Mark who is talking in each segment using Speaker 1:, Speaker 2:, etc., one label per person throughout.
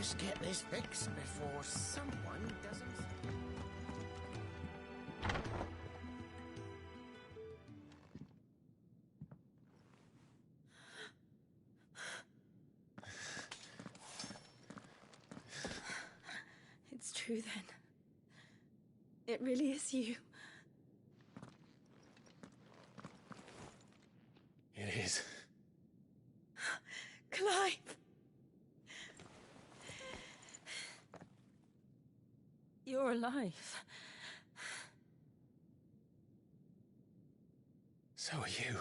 Speaker 1: best get this fixed before someone doesn't...
Speaker 2: It's true then. It really is you.
Speaker 3: It is.
Speaker 2: Clive! You're alive.
Speaker 3: So are you.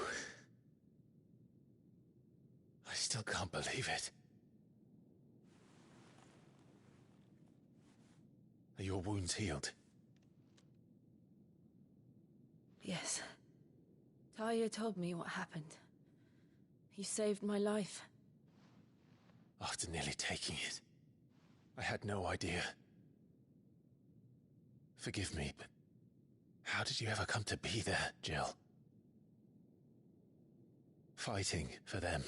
Speaker 3: I still can't believe it. Are your wounds healed?
Speaker 2: Yes. Talia told me what happened. You saved my life.
Speaker 3: After nearly taking it, I had no idea. Forgive me, but how did you ever come to be there, Jill? Fighting for them.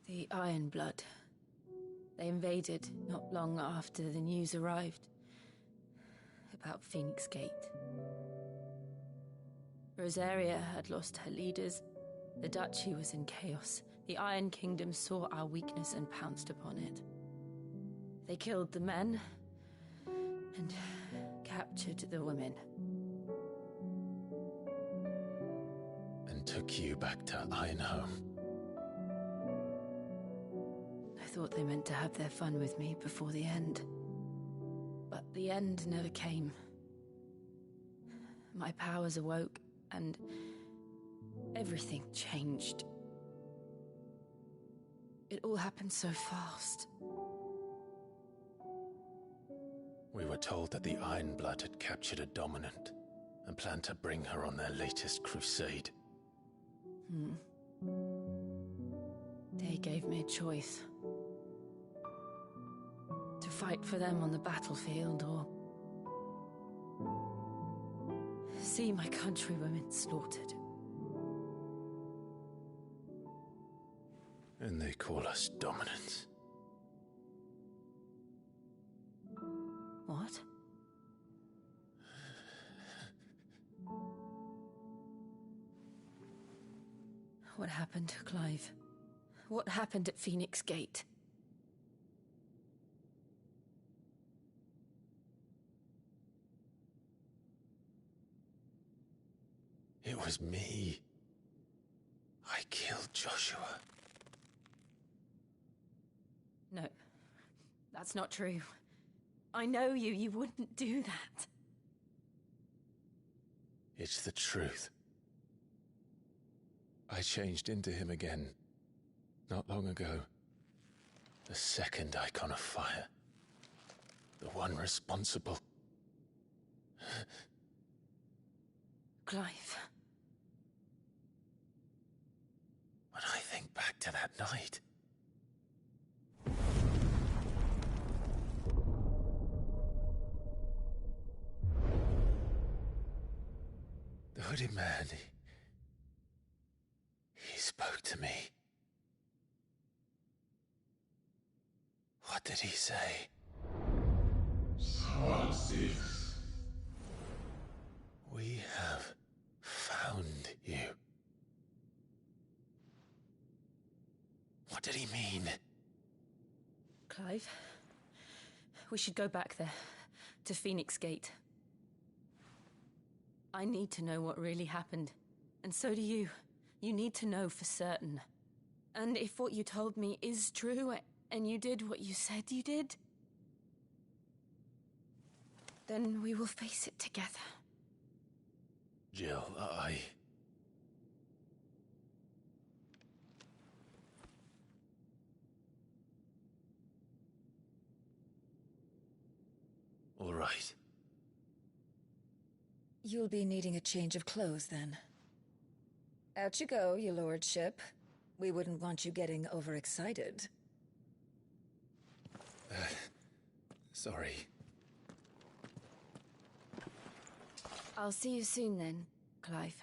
Speaker 2: The Iron Blood. They invaded not long after the news arrived about Phoenix Gate. Rosaria had lost her leaders. The Duchy was in chaos. The Iron Kingdom saw our weakness and pounced upon it. They killed the men and captured the women.
Speaker 3: And took you back to Ironhome.
Speaker 2: I thought they meant to have their fun with me before the end. But the end never came. My powers awoke, and everything changed. It all happened so fast.
Speaker 3: We were told that the Iron Blood had captured a dominant and planned to bring her on their latest crusade.
Speaker 2: They gave me a choice. To fight for them on the battlefield, or see my countrywomen slaughtered.
Speaker 3: And they call us dominants.
Speaker 2: What? What happened, Clive? What happened at Phoenix Gate?
Speaker 3: It was me. I killed Joshua.
Speaker 2: No, that's not true. I know you. You wouldn't do that.
Speaker 3: It's the truth. I changed into him again, not long ago. The second icon of fire. The one responsible.
Speaker 2: Clive.
Speaker 3: When I think back to that night... The hooded man, he spoke to me. What did he say?
Speaker 4: Francis.
Speaker 3: We have found you. What did he mean?
Speaker 2: Clive, we should go back there, to Phoenix Gate. I need to know what really happened, and so do you. You need to know for certain. And if what you told me is true, and you did what you said you did, then we will face it together.
Speaker 3: Jill, All right.
Speaker 5: You'll be needing a change of clothes, then. Out you go, your lordship. We wouldn't want you getting overexcited.
Speaker 3: Sorry.
Speaker 2: I'll see you soon then, Clive.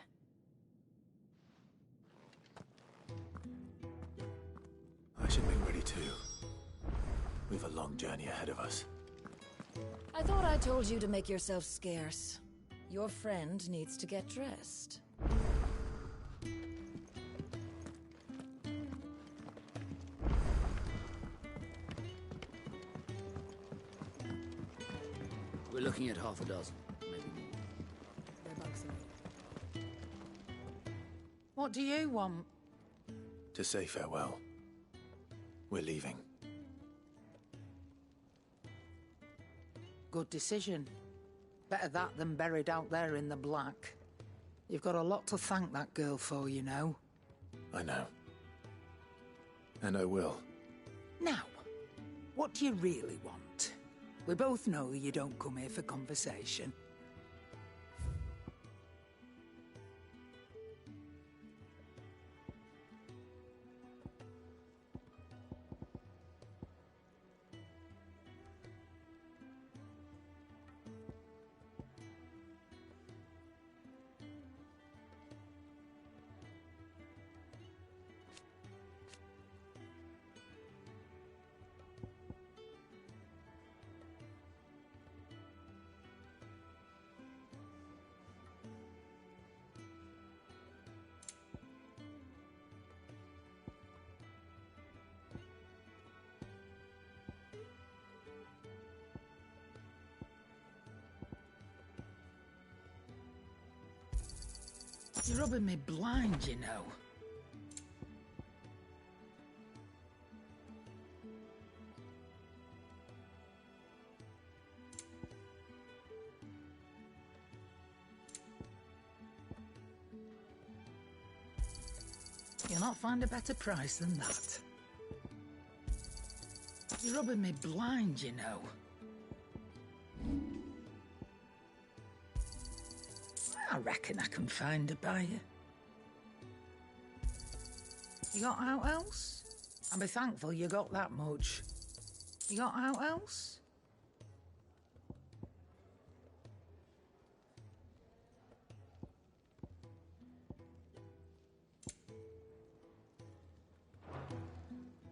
Speaker 3: We've a long journey ahead of us.
Speaker 5: I thought I told you to make yourself scarce. Your friend needs to get dressed.
Speaker 4: We're looking at half a dozen, maybe more.
Speaker 6: What do you want?
Speaker 3: To say farewell. We're leaving.
Speaker 6: Good decision. Better that than buried out there in the black. You've got a lot to thank that girl for, you know.
Speaker 3: I know. And I will.
Speaker 6: Now, what do you really want? We both know you don't come here for conversation. You're rubbing me blind, you know. You'll not find a better price than that. You're rubbing me blind, you know. I reckon I can find a buyer. You got out else? I'll be thankful you got that much. You got out else?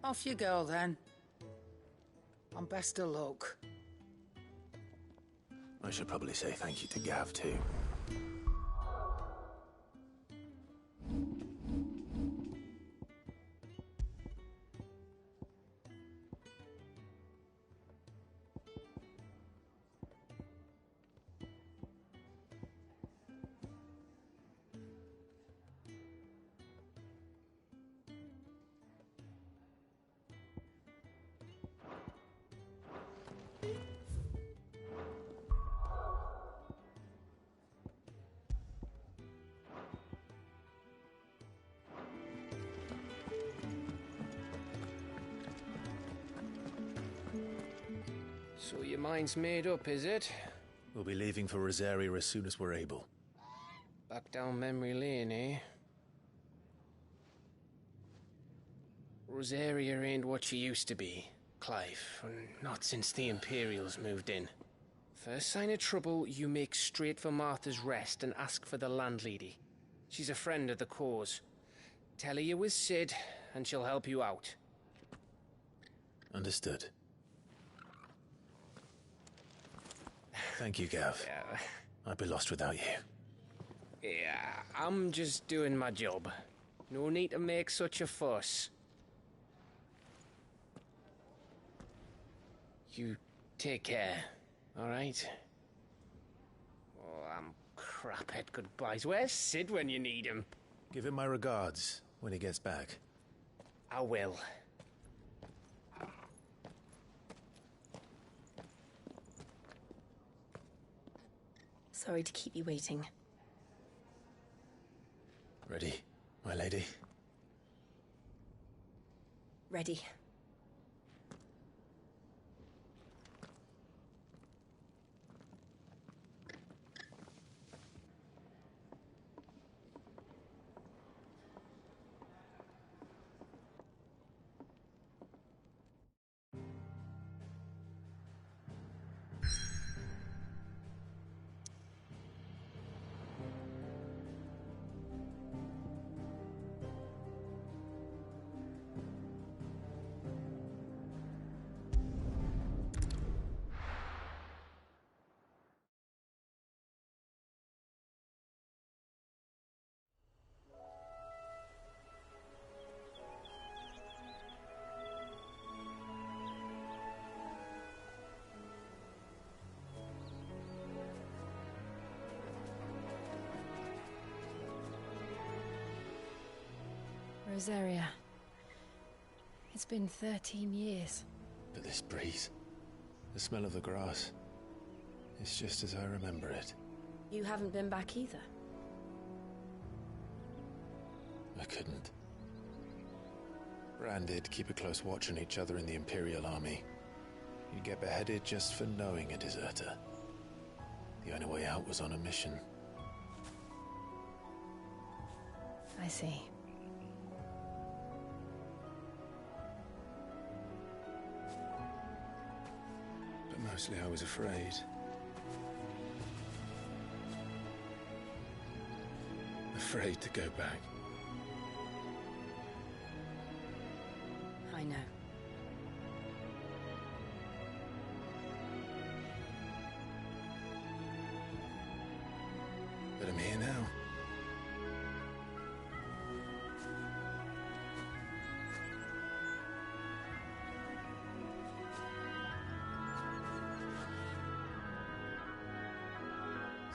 Speaker 6: Off you go then. And best of luck.
Speaker 3: I should probably say thank you to Gav, too.
Speaker 1: So your mind's made up, is it?
Speaker 3: We'll be leaving for Rosaria as soon as we're able.
Speaker 1: Back down memory lane, eh? Rosaria ain't what she used to be, Clive. Not since the Imperials moved in. First sign of trouble, you make straight for Martha's Rest and ask for the landlady. She's a friend of the cause. Tell her you was Sid, and she'll help you out.
Speaker 3: Understood. Thank you, Gav.
Speaker 1: Yeah.
Speaker 3: I'd be lost without you.
Speaker 1: Yeah, I'm just doing my job. No need to make such a fuss. You take care, all right? Oh, I'm crap at goodbyes. Where's Sid when you need him?
Speaker 3: Give him my regards when he gets back.
Speaker 1: I will.
Speaker 2: Sorry to keep you waiting.
Speaker 3: Ready, my lady?
Speaker 2: Ready. Rosaria. It's been 13 years.
Speaker 3: But this breeze, the smell of the grass, it's just as I remember it.
Speaker 2: You haven't been back either.
Speaker 3: I couldn't. Bran did keep a close watch on each other in the Imperial Army. You'd get beheaded just for knowing a deserter. The only way out was on a mission.
Speaker 2: I see.
Speaker 3: But mostly I was afraid. Afraid to go back.
Speaker 2: I know.
Speaker 3: But I'm here now.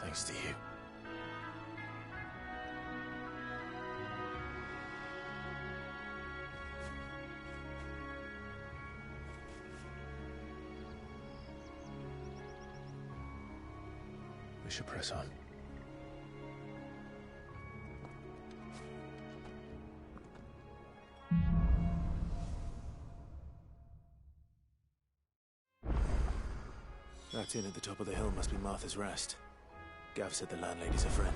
Speaker 3: Thanks to you. We should press on. That inn at the top of the hill must be Martha's Rest. Gav said the landlady's a friend.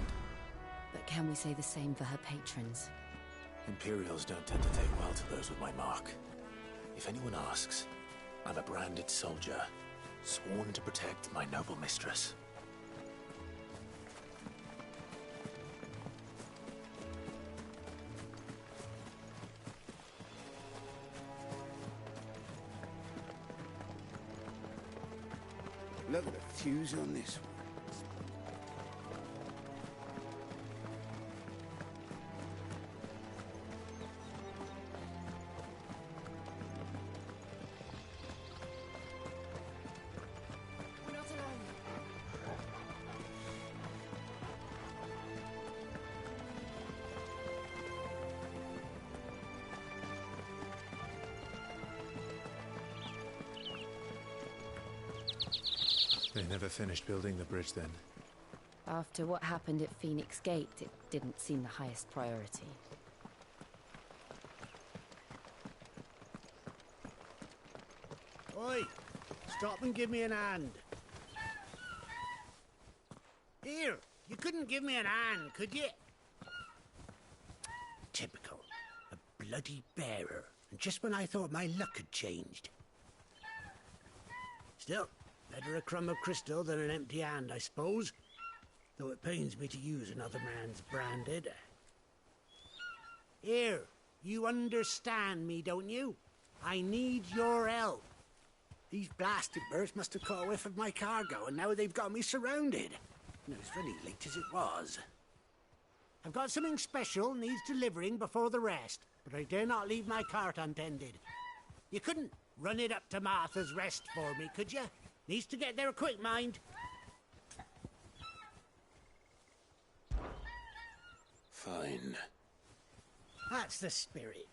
Speaker 2: But can we say the same for her patrons?
Speaker 3: Imperials don't tend to take well to those with my mark. If anyone asks, I'm a branded soldier, sworn to protect my noble mistress.
Speaker 7: Look at the fuse on this one.
Speaker 2: We're not alone.
Speaker 3: They never finished building the bridge then.
Speaker 2: After what happened at Phoenix Gate, it didn't seem the highest priority.
Speaker 8: Oi! Stop and give me an hand. Here, you couldn't give me an hand, could you? Typical. A bloody bearer. And just when I thought my luck had changed. Still, better a crumb of crystal than an empty hand, I suppose. Though it pains me to use another man's branded. Here, you understand me, don't you? I need your help. These blasted birds must have caught a whiff of my cargo, and now they've got me surrounded. And it was very late as it was. I've got something special needs delivering before the rest, but I dare not leave my cart untended. You couldn't run it up to Martha's Rest for me, could you? Needs to get there quick, mind.
Speaker 3: Fine.
Speaker 8: That's the spirit.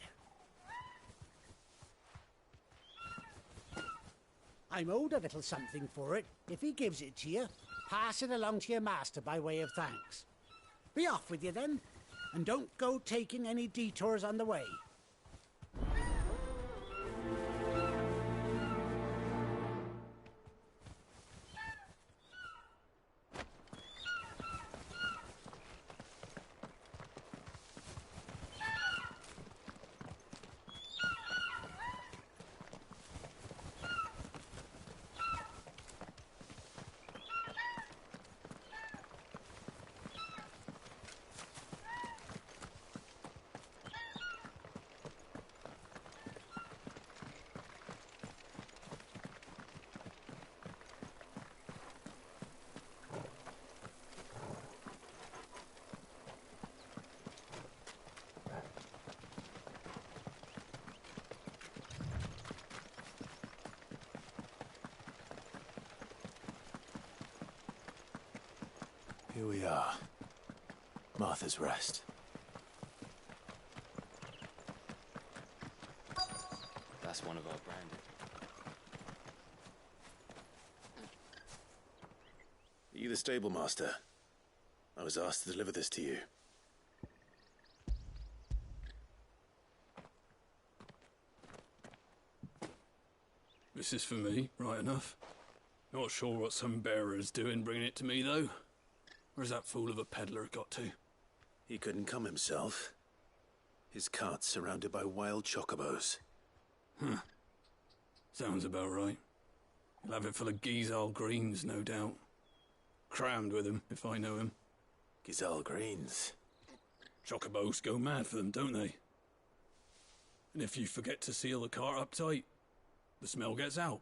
Speaker 8: I'm owed a little something for it. If he gives it to you, pass it along to your master by way of thanks. Be off with you then, and don't go taking any detours on the way.
Speaker 3: Here we are. Martha's Rest.
Speaker 9: That's one of our brand.
Speaker 3: Are you the stable master? I was asked to deliver this to you.
Speaker 10: This is for me, right enough. Not sure what some bearer's doing bringing it to me, though. Where's that fool of a peddler got to?
Speaker 3: He couldn't come himself. His cart's surrounded by wild chocobos.
Speaker 10: Huh. Sounds about right. He'll have it full of Gizal greens, no doubt. Crammed with him, if I know him.
Speaker 3: Gizal greens?
Speaker 10: Chocobos go mad for them, don't they? And if you forget to seal the cart up tight, the smell gets out,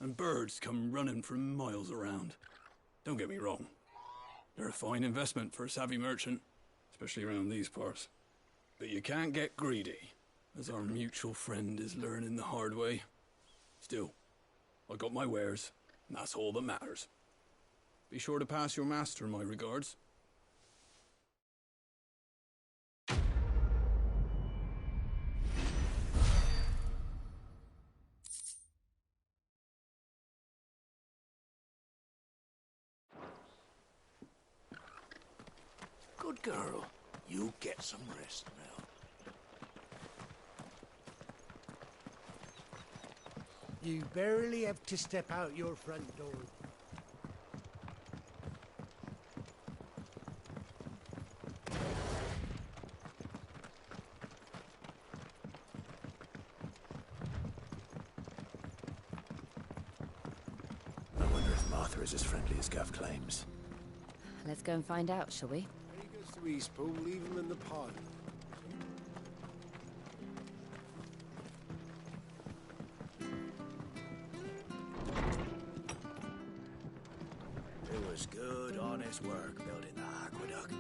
Speaker 10: and birds come running from miles around. Don't get me wrong. They're a fine investment for a savvy merchant, especially around these parts. But you can't get greedy, as our mutual friend is learning the hard way. Still, I got my wares, and that's all that matters. Be sure to pass your master my regards.
Speaker 7: Good girl. You get some rest now.
Speaker 8: You barely have to step out your front door.
Speaker 3: I wonder if Martha is as friendly as Gav claims.
Speaker 2: Let's go and find out, shall we?
Speaker 7: When he goes to Eastpool, leave him in the pod.
Speaker 3: It was good, honest work building the aqueduct.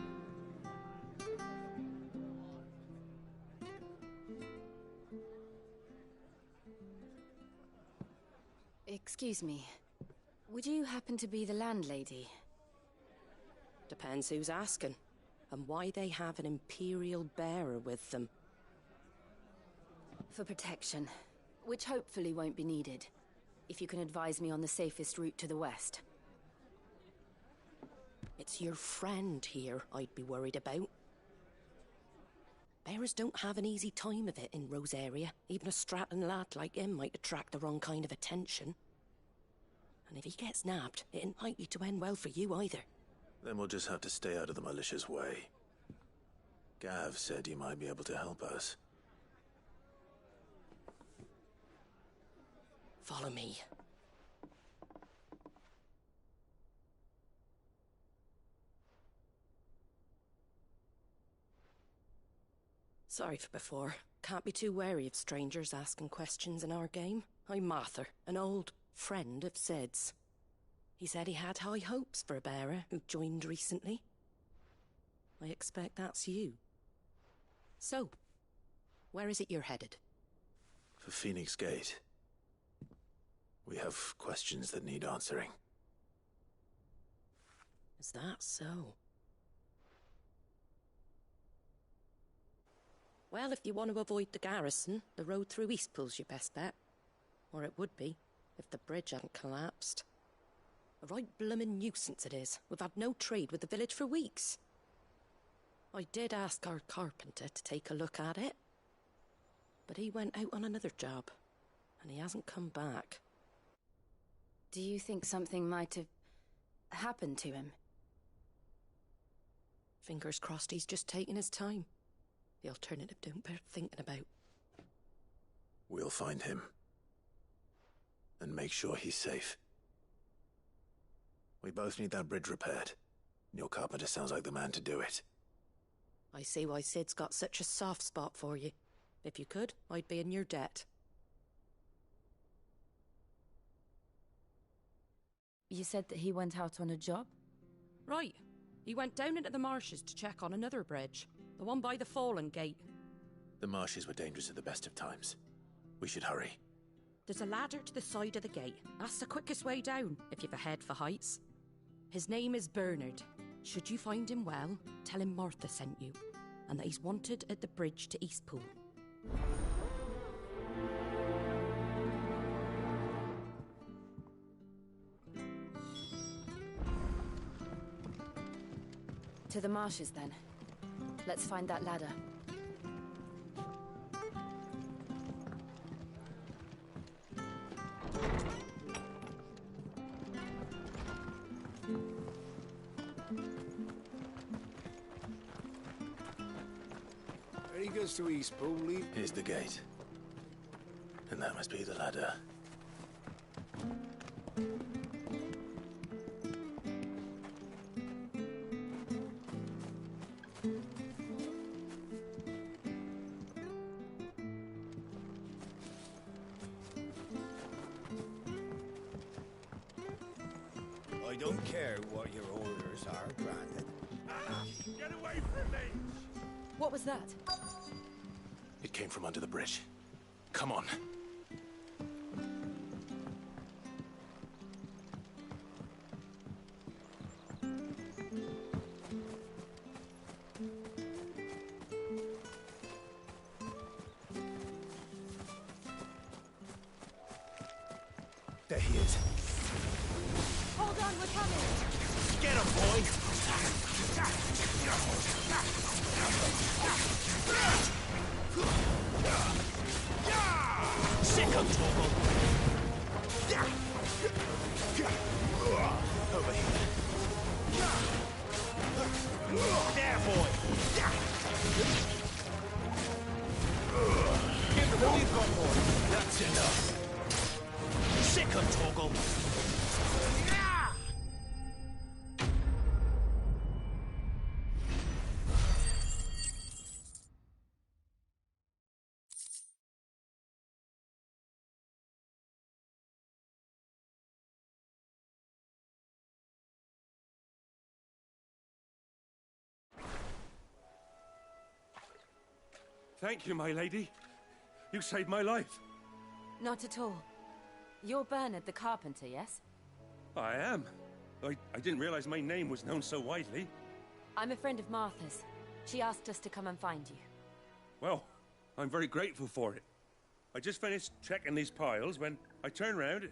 Speaker 2: Excuse me. Would you happen to be the landlady?
Speaker 11: Depends who's asking, and why they have an Imperial bearer with them.
Speaker 2: For protection, which hopefully won't be needed. If you can advise me on the safest route to the west.
Speaker 11: It's your friend here I'd be worried about. Bearers don't have an easy time of it in Rosaria. Even a Stratton lad like him might attract the wrong kind of attention. And if he gets nabbed, it ain't likely to end well for you either.
Speaker 3: Then we'll just have to stay out of the malicious way. Gav said he might be able to help us.
Speaker 11: Follow me. Sorry for before. Can't be too wary of strangers asking questions in our game. I'm Martha, an old friend of Sid's. He said he had high hopes for a bearer who joined recently. I expect that's you. So, where is it you're headed?
Speaker 3: For Phoenix Gate. We have questions that need answering.
Speaker 11: Is that so? Well, if you want to avoid the garrison, the road through Eastpool's your best bet. Or it would be, if the bridge hadn't collapsed. A right bloomin' nuisance it is. We've had no trade with the village for weeks. I did ask our carpenter to take a look at it. But he went out on another job, and he hasn't come back.
Speaker 2: Do you think something might have happened to him?
Speaker 11: Fingers crossed he's just taking his time. The alternative don't bear thinking about.
Speaker 3: We'll find him. And make sure he's safe. We both need that bridge repaired. Your carpenter sounds like the man to do it.
Speaker 11: I see why Sid's got such a soft spot for you. If you could, I'd be in your debt.
Speaker 2: You said that he went out on a job?
Speaker 11: Right. He went down into the marshes to check on another bridge. The one by the Fallen Gate.
Speaker 3: The marshes were dangerous at the best of times. We should hurry.
Speaker 11: There's a ladder to the side of the gate. That's the quickest way down, if you've a head for heights. His name is Bernard. Should you find him well, tell him Martha sent you, and that he's wanted at the bridge to Eastpool.
Speaker 2: To the marshes, then. Let's find that ladder.
Speaker 7: Ready goes to East Pool, leave.
Speaker 3: Here's the gate. And that must be the ladder.
Speaker 7: I don't care what your orders are, granted.
Speaker 8: Get away from me!
Speaker 2: What was that?
Speaker 3: It came from under the bridge. Come on. There he is.
Speaker 2: Hold on, we're coming!
Speaker 3: Get him, boy! Sick of Torgal! Over here. There, boy! Give the boy got more. That's enough. Sick of Torgal!
Speaker 9: Thank you, my lady. You saved my life.
Speaker 2: Not at all. You're Bernard the carpenter, yes?
Speaker 9: I am. I didn't realize my name was known so widely.
Speaker 2: I'm a friend of Martha's. She asked us to come and find you.
Speaker 9: Well, I'm very grateful for it. I just finished checking these piles when I turn round.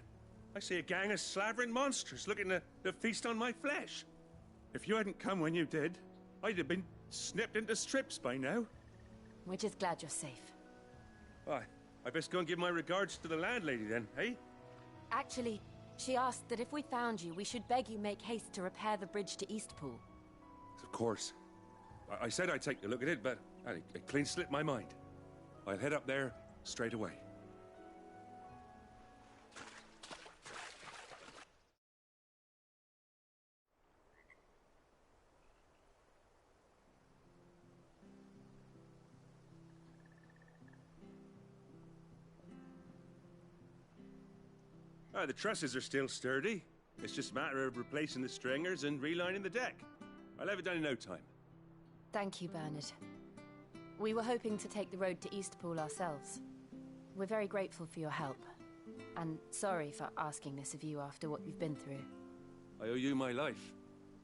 Speaker 9: I see a gang of slavering monsters looking to feast on my flesh. If you hadn't come when you did, I'd have been snipped into strips by now.
Speaker 2: We're just glad you're safe.
Speaker 9: Why, I best go and give my regards to the landlady then, eh?
Speaker 2: Actually, she asked that if we found you, we should beg you make haste to repair the bridge to Eastpool.
Speaker 9: Of course. I said I'd take a look at it, but it clean slipped my mind. I'll head up there straight away. The trusses are still sturdy. It's just a matter of replacing the stringers and relining the deck. I'll have it done in no time.
Speaker 2: Thank you, Bernard. We were hoping to take the road to Eastpool ourselves. We're very grateful for your help. And sorry for asking this of you after what you've been through.
Speaker 9: I owe you my life.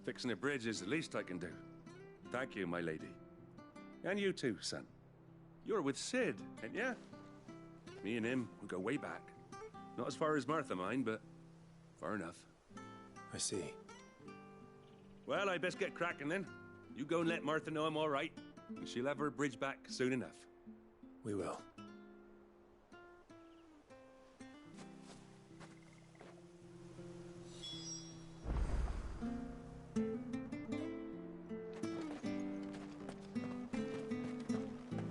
Speaker 9: Fixing a bridge is the least I can do. Thank you, my lady. And you too, son. You're with Sid, ain't ya? Me and him, we go way back. Not as far as Martha, mind, but far enough.
Speaker 3: I see.
Speaker 9: Well, I best get cracking then. You go and let Martha know I'm all right, and she'll have her bridge back soon enough.
Speaker 3: We will.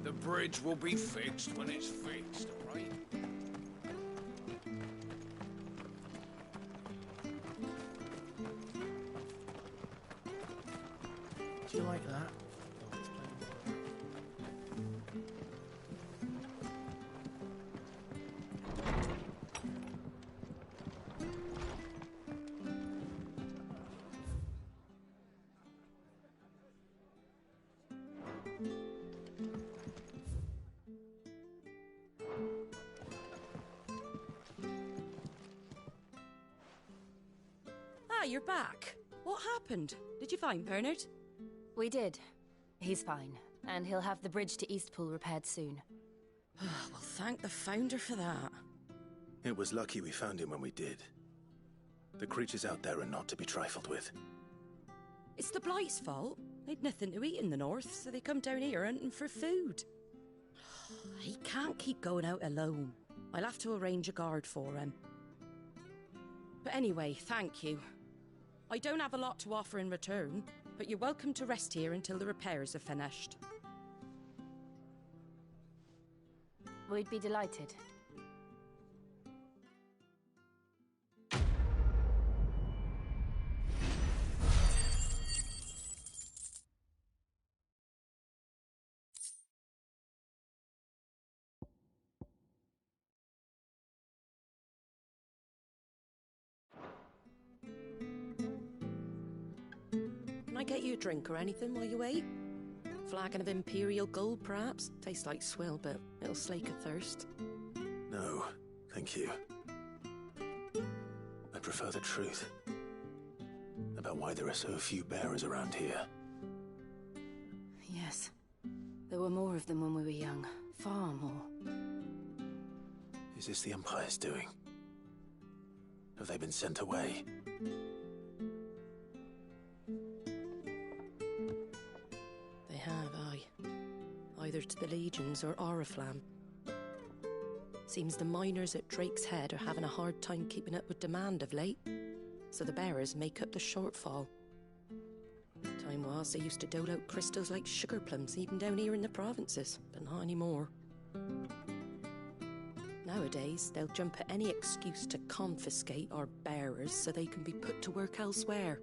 Speaker 7: The bridge will be fixed when it's fixed, all right?
Speaker 1: Do you like that?
Speaker 11: Ah, you're back. What happened? Did you find Bernard?
Speaker 2: We did. He's fine, and he'll have the bridge to Eastpool repaired soon.
Speaker 11: Well, thank the Founder for that.
Speaker 3: It was lucky we found him when we did. The creatures out there are not to be trifled with.
Speaker 11: It's the Blight's fault. They'd nothing to eat in the north, so they come down here hunting for food. He can't keep going out alone. I'll have to arrange a guard for him. But anyway, thank you. I don't have a lot to offer in return, but you're welcome to rest here until the repairs are finished.
Speaker 2: We'd be delighted.
Speaker 11: Can I get you a drink or anything while you wait? Flagon of Imperial Gold, perhaps? Tastes like swill, but it'll slake a thirst.
Speaker 3: No, thank you. I prefer the truth. About why there are so few bearers around here.
Speaker 2: Yes. There were more of them when we were young. Far more.
Speaker 3: Is this the Empire's doing? Have they been sent away?
Speaker 11: They have, aye. Either to the Legions or Oriflamme. Seems the miners at Drake's Head are having a hard time keeping up with demand of late, so the bearers make up the shortfall. Time was they used to dole out crystals like sugar plums even down here in the provinces, but not anymore. Nowadays, they'll jump at any excuse to confiscate our bearers so they can be put to work elsewhere.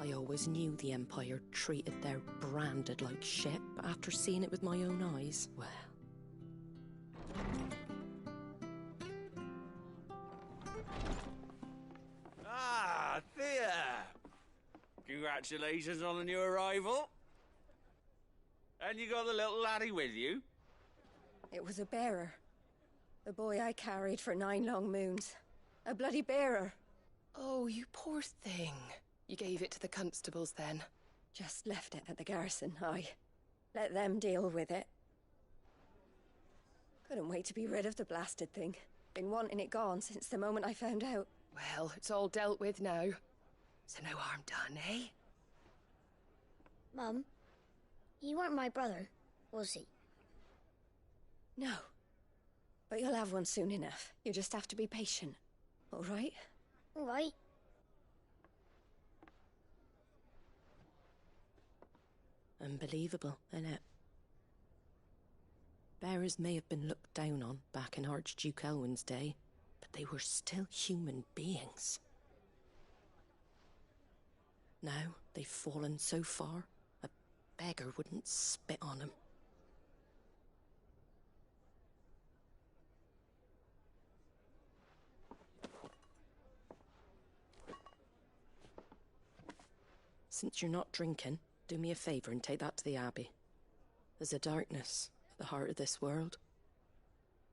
Speaker 11: I always knew the Empire treated their branded like shit, but after seeing it with my own eyes, well...
Speaker 12: Ah, Thea! Congratulations on the new arrival. And you got the little laddie with you?
Speaker 13: It was a bearer. The boy I carried for 9 long moons. A bloody bearer.
Speaker 14: Oh, you poor thing. You gave it to the constables then?
Speaker 13: Just left it at the garrison, aye. Let them deal with it. Couldn't wait to be rid of the blasted thing. Been wanting it gone since the moment I found out.
Speaker 14: Well, it's all dealt with now. So no harm done, eh?
Speaker 15: Mum, you weren't my brother, was he?
Speaker 13: No. But you'll have one soon enough. You just have to be patient. All right?
Speaker 15: All right.
Speaker 11: Unbelievable, innit? Bearers may have been looked down on back in Archduke Elwin's day, but they were still human beings. Now they've fallen so far, a beggar wouldn't spit on them. Since you're not drinking, do me a favour and take that to the Abbey. There's a darkness at the heart of this world,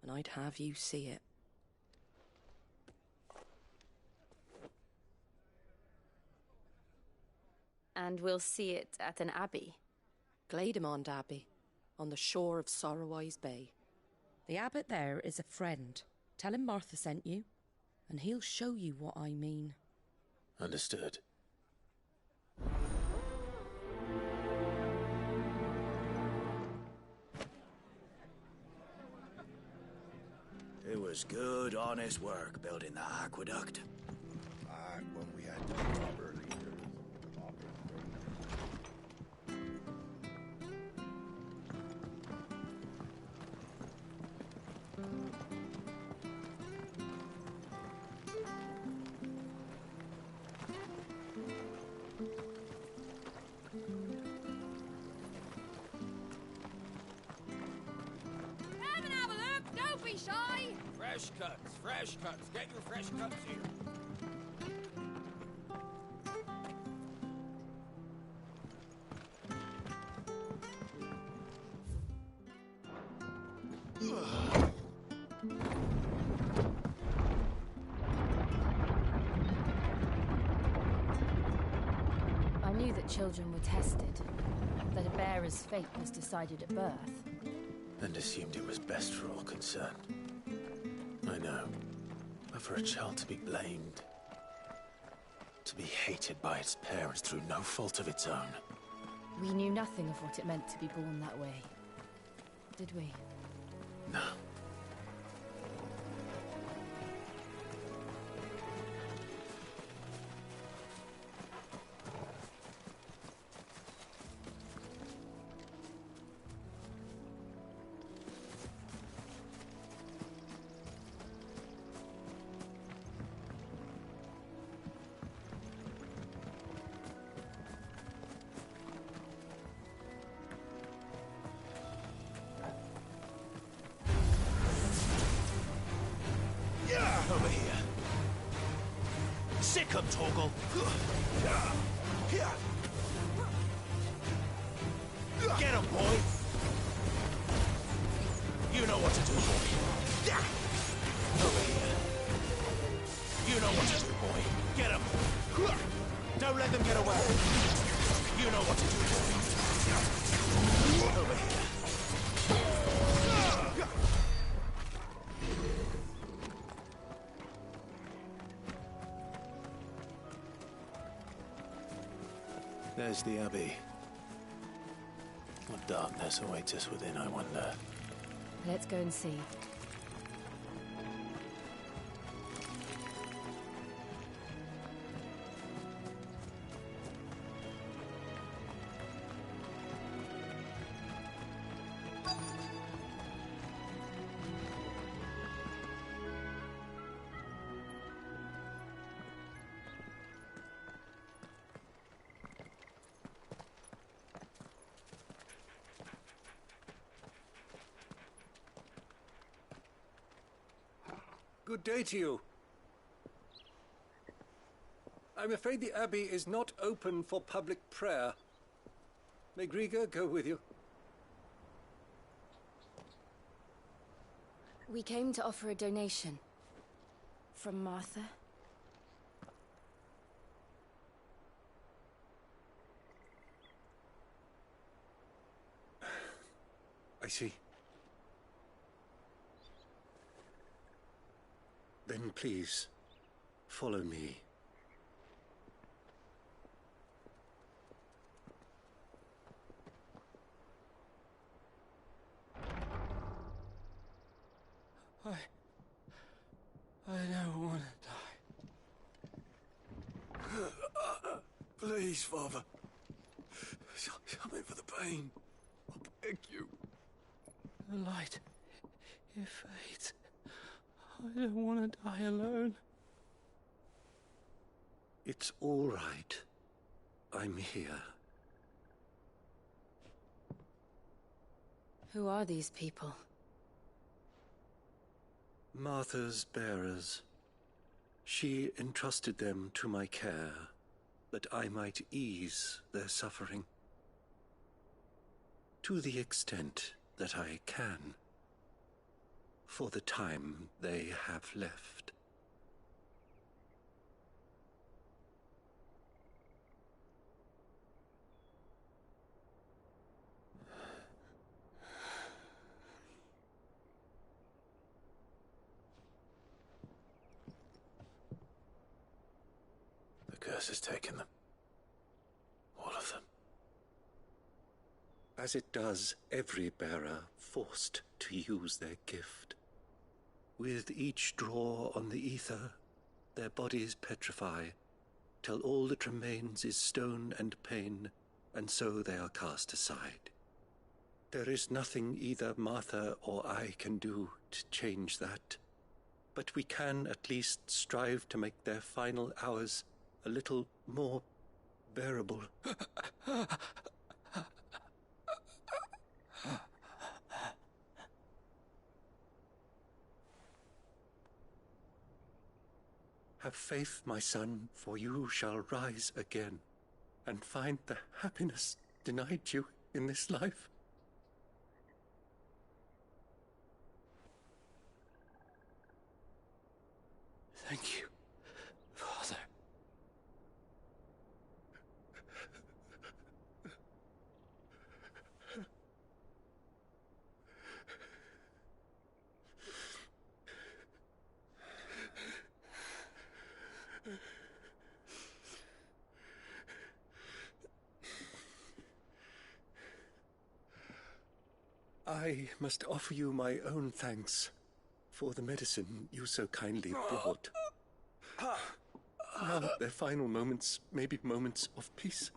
Speaker 11: and I'd have you see it.
Speaker 2: And we'll see it at an abbey?
Speaker 11: Glademond Abbey, on the shore of Sorrowise Bay. The abbot there is a friend. Tell him Martha sent you, and he'll show you what I mean.
Speaker 3: Understood.
Speaker 12: It was good, honest work building that aqueduct.
Speaker 7: Back when we had the proper leaders.
Speaker 16: Come and have a look, don't be shy!
Speaker 12: Fresh cuts, fresh cuts. Get your fresh cuts here.
Speaker 2: I knew that children were tested, that a bearer's fate was decided at birth.
Speaker 3: And assumed it was best for all concerned. I know. But for a child to be blamed... To be hated by its parents through no fault of its own.
Speaker 2: We knew nothing of what it meant to be born that way. Did we?
Speaker 3: No. Over here. Sick 'em, Torgal. Get 'em, boy. You know what to do, boy. Over here. You know what to do, boy. Get 'em. Don't let them get away. You know what to do, boy. Over here. There's the Abbey. What darkness awaits us within, I wonder.
Speaker 2: Let's go and see.
Speaker 17: Good day to you. I'm afraid the Abbey is not open for public prayer. May Griga go with you?
Speaker 2: We came to offer a donation. From Martha.
Speaker 17: I see. Then please, follow me.
Speaker 10: I don't want to die. Please, Father. Something for the pain. I beg you. The light, it fades. I don't want to die alone.
Speaker 17: It's all right. I'm here.
Speaker 2: Who are these people?
Speaker 17: Martha's bearers. She entrusted them to my care, that I might ease their suffering. To the extent that I can. For the time they have left.
Speaker 3: The curse has taken them. All of them.
Speaker 17: As it does every bearer forced to use their gift. With each draw on the ether, their bodies petrify, till all that remains is stone and pain, and so they are cast aside. There is nothing either Martha or I can do to change that, but we can at least strive to make their final hours a little more bearable. Have faith, my son, for you shall rise again, and find the happiness denied you in this life.
Speaker 10: Thank you, Father.
Speaker 17: I must offer you my own thanks for the medicine you so kindly brought. Now their final moments may be moments of peace.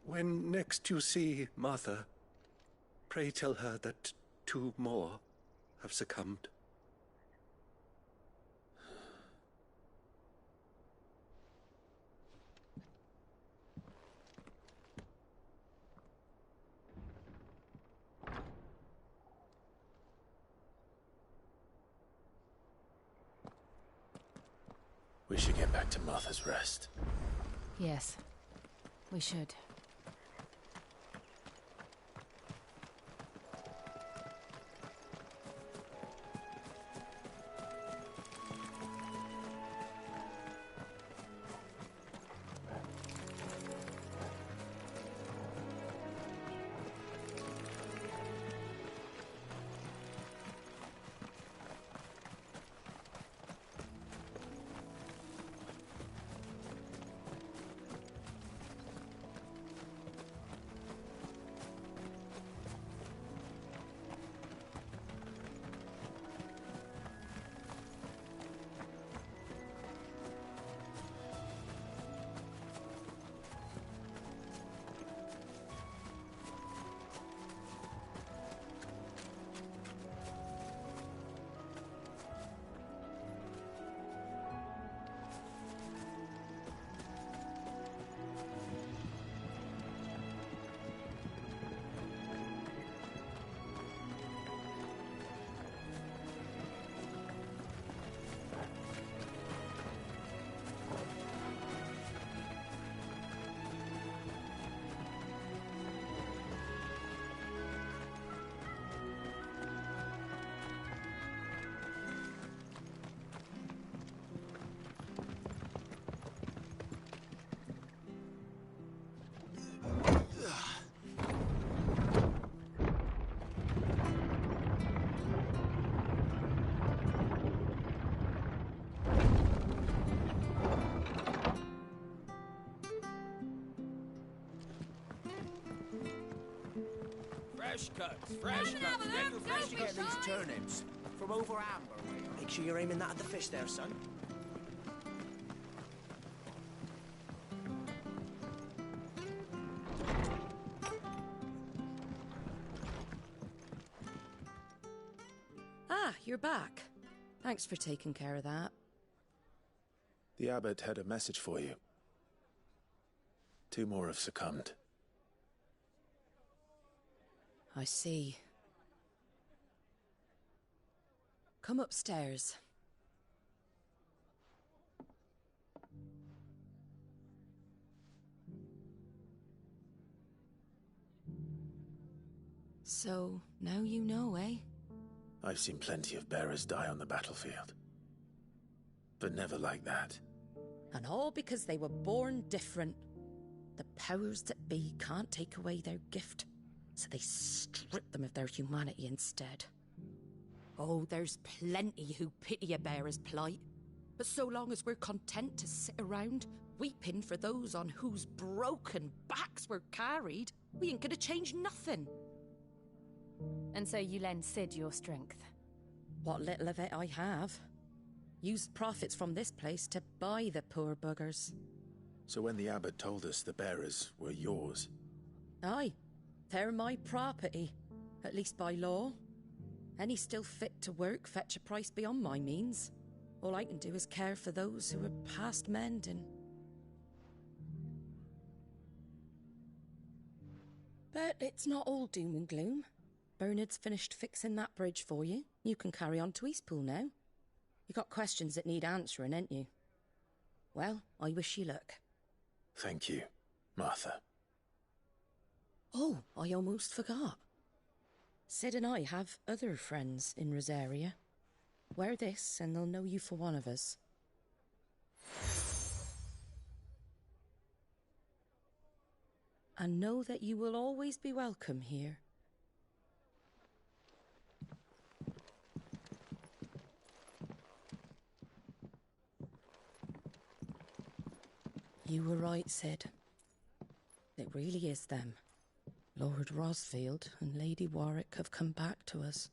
Speaker 17: When next you see Martha, pray tell her that 2 more have succumbed.
Speaker 3: We should get back to Martha's Rest.
Speaker 2: Yes, we should.
Speaker 3: Fresh cuts, fresh cuts. Get your fresh to get these turnips from over Amber way. Make sure you're aiming that at the fish there, son.
Speaker 11: Ah, you're back. Thanks for taking care of that.
Speaker 3: The abbot had a message for you. 2 more have succumbed.
Speaker 11: I see. Come upstairs. So, now you know, eh?
Speaker 3: I've seen plenty of bearers die on the battlefield. But never like that.
Speaker 11: And all because they were born different. The powers that be can't take away their gift, so they strip them of their humanity instead. Oh, there's plenty who pity a bearer's plight. But so long as we're content to sit around, weeping for those on whose broken backs we're carried, we ain't gonna change nothing.
Speaker 2: And so you lend Sid your strength?
Speaker 11: What little of it I have. Used profits from this place to buy the poor buggers.
Speaker 3: So when the abbot told us the bearers were yours...
Speaker 11: Aye, they're my property, at least by law. Any still fit to work fetch a price beyond my means. All I can do is care for those who are past mending. But it's not all doom and gloom. Bernard's finished fixing that bridge for you. You can carry on to Eastpool now. You got questions that need answering, ain't you? Well, I wish you luck.
Speaker 3: Thank you, Martha.
Speaker 11: Oh, I almost forgot. Sid and I have other friends in Rosaria. Wear this and they'll know you for one of us. And know that you will always be welcome here. You were right, Sid. It really is them. Lord Rosfield and Lady Warwick have come back to us.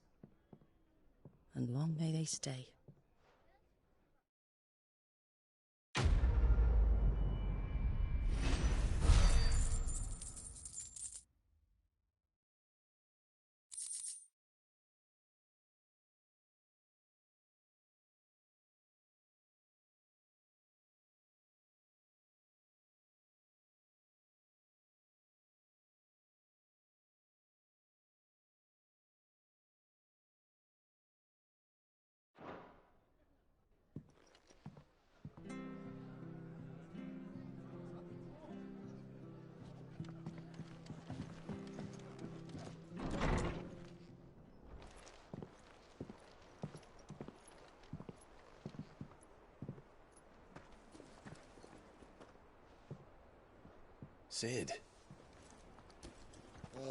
Speaker 11: And long may they stay.
Speaker 18: Sid.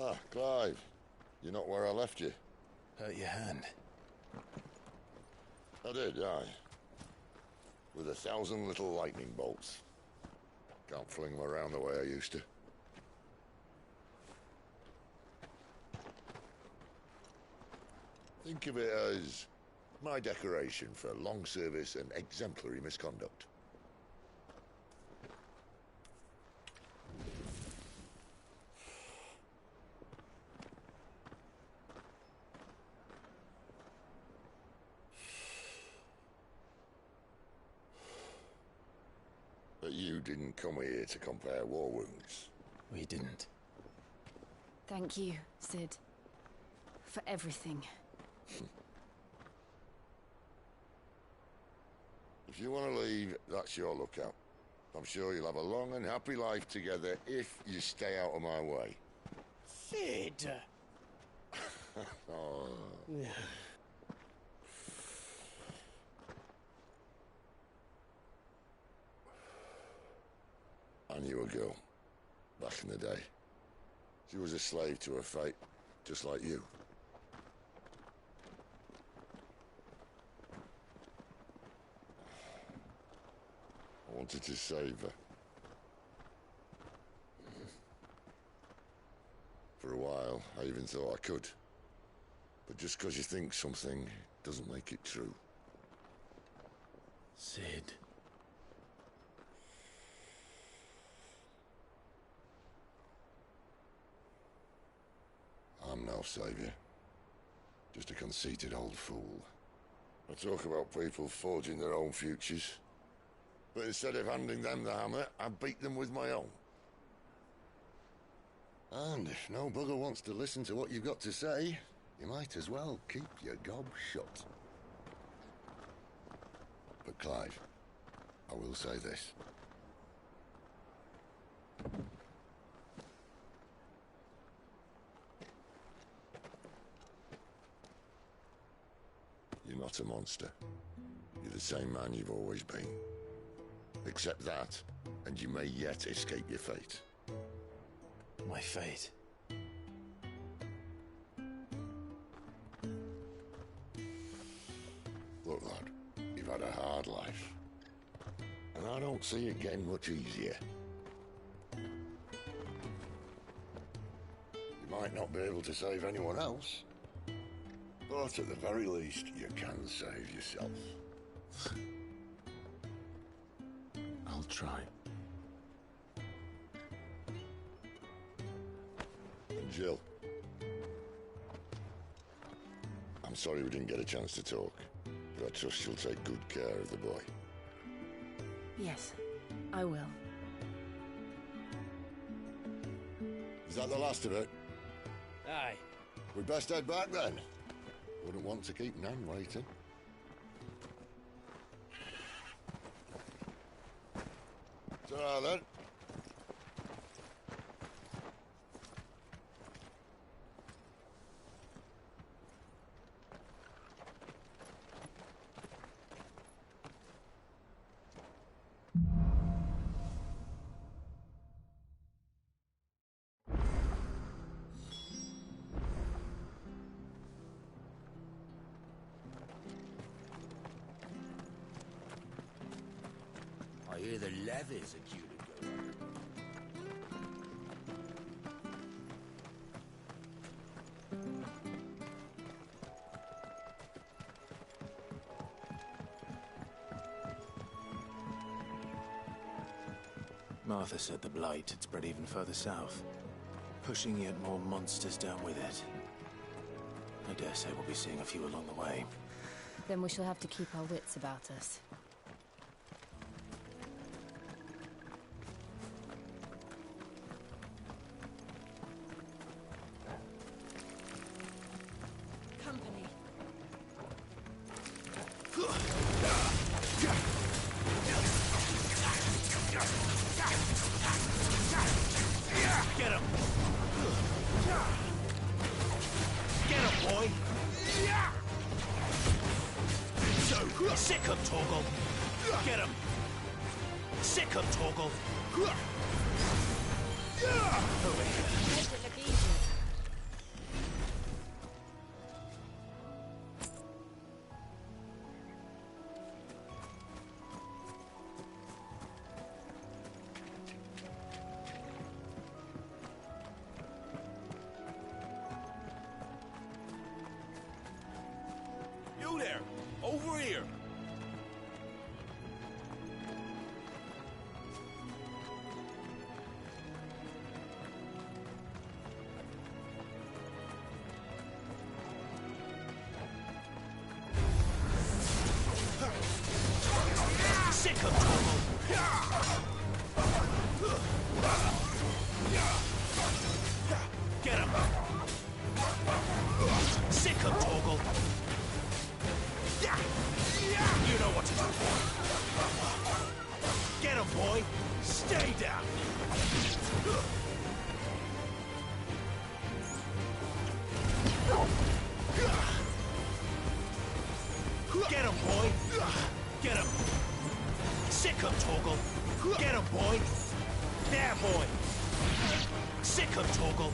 Speaker 19: Ah, Clive. You're not where I left you.
Speaker 18: Hurt your hand.
Speaker 19: I did, aye. With 1,000 little lightning bolts. Can't fling them around the way I used to. Think of it as my decoration for long service and exemplary misconduct. But you didn't come here to compare war wounds.
Speaker 18: We didn't.
Speaker 2: Thank you, Sid. For everything.
Speaker 19: If you want to leave, that's your lookout. I'm sure you'll have a long and happy life together if you stay out of my way.
Speaker 1: Sid!
Speaker 19: Oh. I knew a girl, back in the day. She was a slave to her fate, just like you. I wanted to save her. For a while, I even thought I could. But just because you think something doesn't make it true.
Speaker 18: Sid.
Speaker 19: I'm no savior. Just a conceited old fool. I talk about people forging their own futures. But instead of handing them the hammer, I beat them with my own. And if no bugger wants to listen to what you've got to say, you might as well keep your gob shut. But Clive, I will say this. You're not a monster. You're the same man you've always been. Accept that, and you may yet escape your fate.
Speaker 18: My fate?
Speaker 19: Look, lad, you've had a hard life. And I don't see it getting much easier. You might not be able to save anyone else, but at the very least, you can save yourself.
Speaker 18: I'll try.
Speaker 19: And Jill, I'm sorry we didn't get a chance to talk, but I trust she'll take good care of the boy.
Speaker 2: Yes, I will.
Speaker 19: Is that the last of it?
Speaker 1: Aye.
Speaker 19: We'd best head back then. Wouldn't want to keep Nan waiting. Ta-ra then.
Speaker 7: I hear the levies are due to go
Speaker 18: Martha said the Blight had spread even further south, pushing yet more monsters down with it. I dare say we'll be seeing a few along the way.
Speaker 2: Then we shall have to keep our wits about us.
Speaker 16: Company.
Speaker 3: Get him! Get him, boy! So, sick him, Torgal! Get him! Sick him, Torgal! Over here.
Speaker 16: Make it look easy.
Speaker 3: You there! Over here! Sick of trouble! Get him! Sick of Torgal! You know what to do, boy! Get him, boy! Stay down! Get him, boy! Get him! Sick him, Torgal! Get him, boy! There, boy! Sick him, Torgal!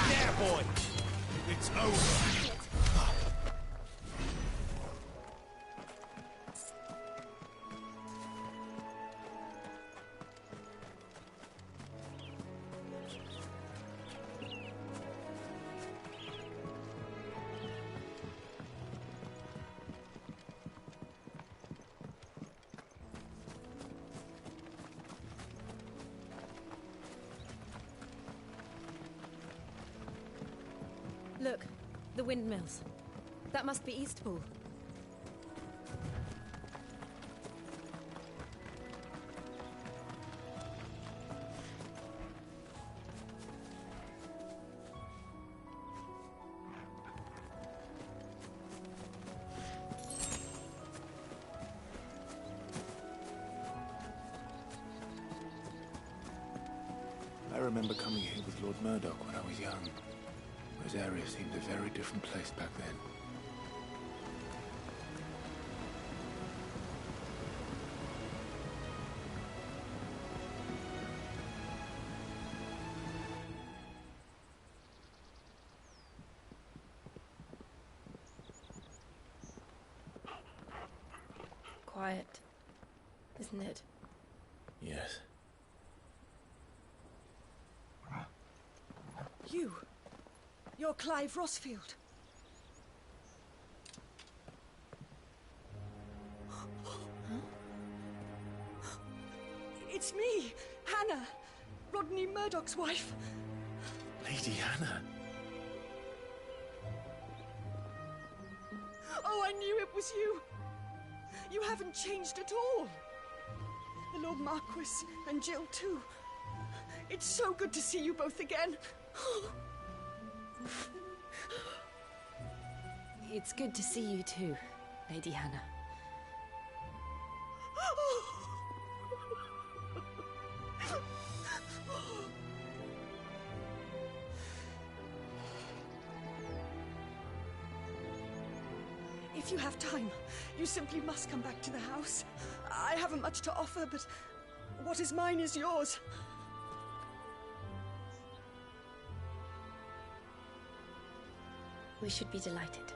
Speaker 3: There, boy! It's over!
Speaker 2: Look, the windmills. That must be Eastpool.
Speaker 18: I remember coming here with Lord Murdoch when I was young. Those areas seemed a very different place back then.
Speaker 2: Quiet, isn't it?
Speaker 18: Yes.
Speaker 16: You're Clive Rossfield. It's me, Hannah, Rodney Murdoch's wife.
Speaker 18: Lady Hannah.
Speaker 16: Oh, I knew it was you. You haven't changed at all. The Lord Marquis and Jill too. It's so good to see you both again.
Speaker 2: It's good to see you too, Lady Hannah.
Speaker 16: If you have time, you simply must come back to the house. I haven't much to offer, but what is mine is yours.
Speaker 2: We should be delighted.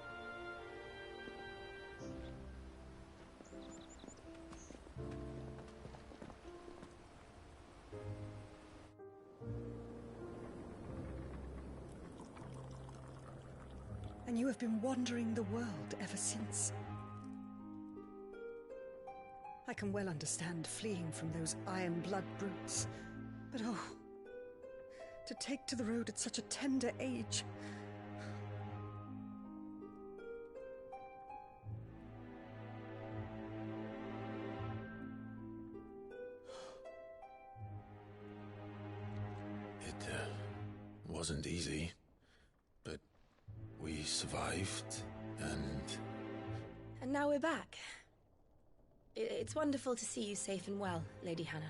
Speaker 16: And you have been wandering the world ever since.
Speaker 20: I can well understand fleeing from those iron blood brutes. But oh, to take to the road at such a tender age.
Speaker 18: It wasn't easy, but we survived, and...
Speaker 2: And now we're back. It's wonderful to see you safe and well, Lady Hannah.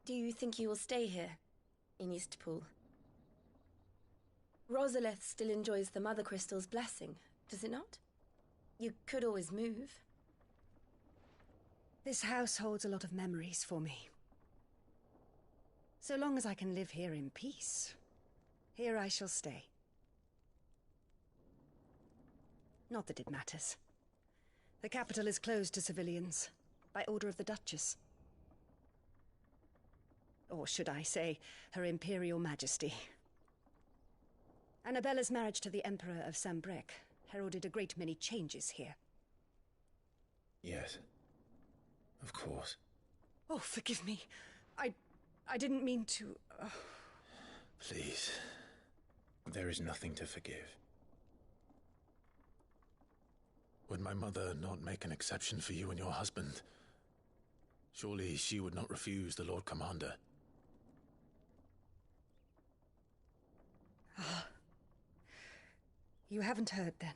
Speaker 2: Do you think you will stay here, in Eastpool? Rosalith still enjoys the Mother Crystal's blessing, does it not? You could always move.
Speaker 20: This house holds a lot of memories for me. So long as I can live here in peace, here I shall stay. Not that it matters. The capital is closed to civilians, by order of the Duchess. Or should I say, Her Imperial Majesty. Annabella's marriage to the Emperor of Sambrec heralded a great many changes here.
Speaker 18: Yes. Of course.
Speaker 20: Oh, forgive me. I didn't mean to...
Speaker 18: Please. There is nothing to forgive. Would my mother not make an exception for you and your husband? Surely she would not refuse the Lord Commander.
Speaker 20: Ah. You haven't heard, then.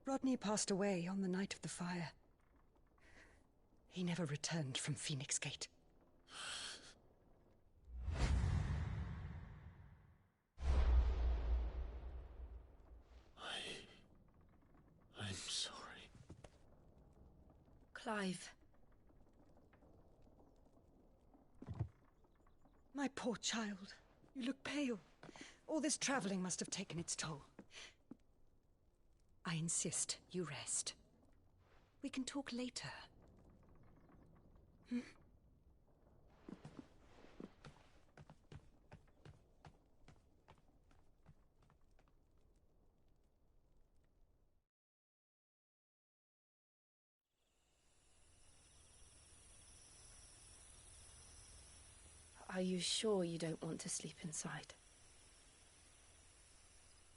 Speaker 20: Rodney passed away on the night of the fire. He never returned from Phoenix Gate.
Speaker 18: I'm sorry.
Speaker 2: Clive.
Speaker 20: My poor child. You look pale. All this traveling must have taken its toll. I insist you rest. We can talk later. Hmm?
Speaker 2: Are you sure you don't want to sleep inside?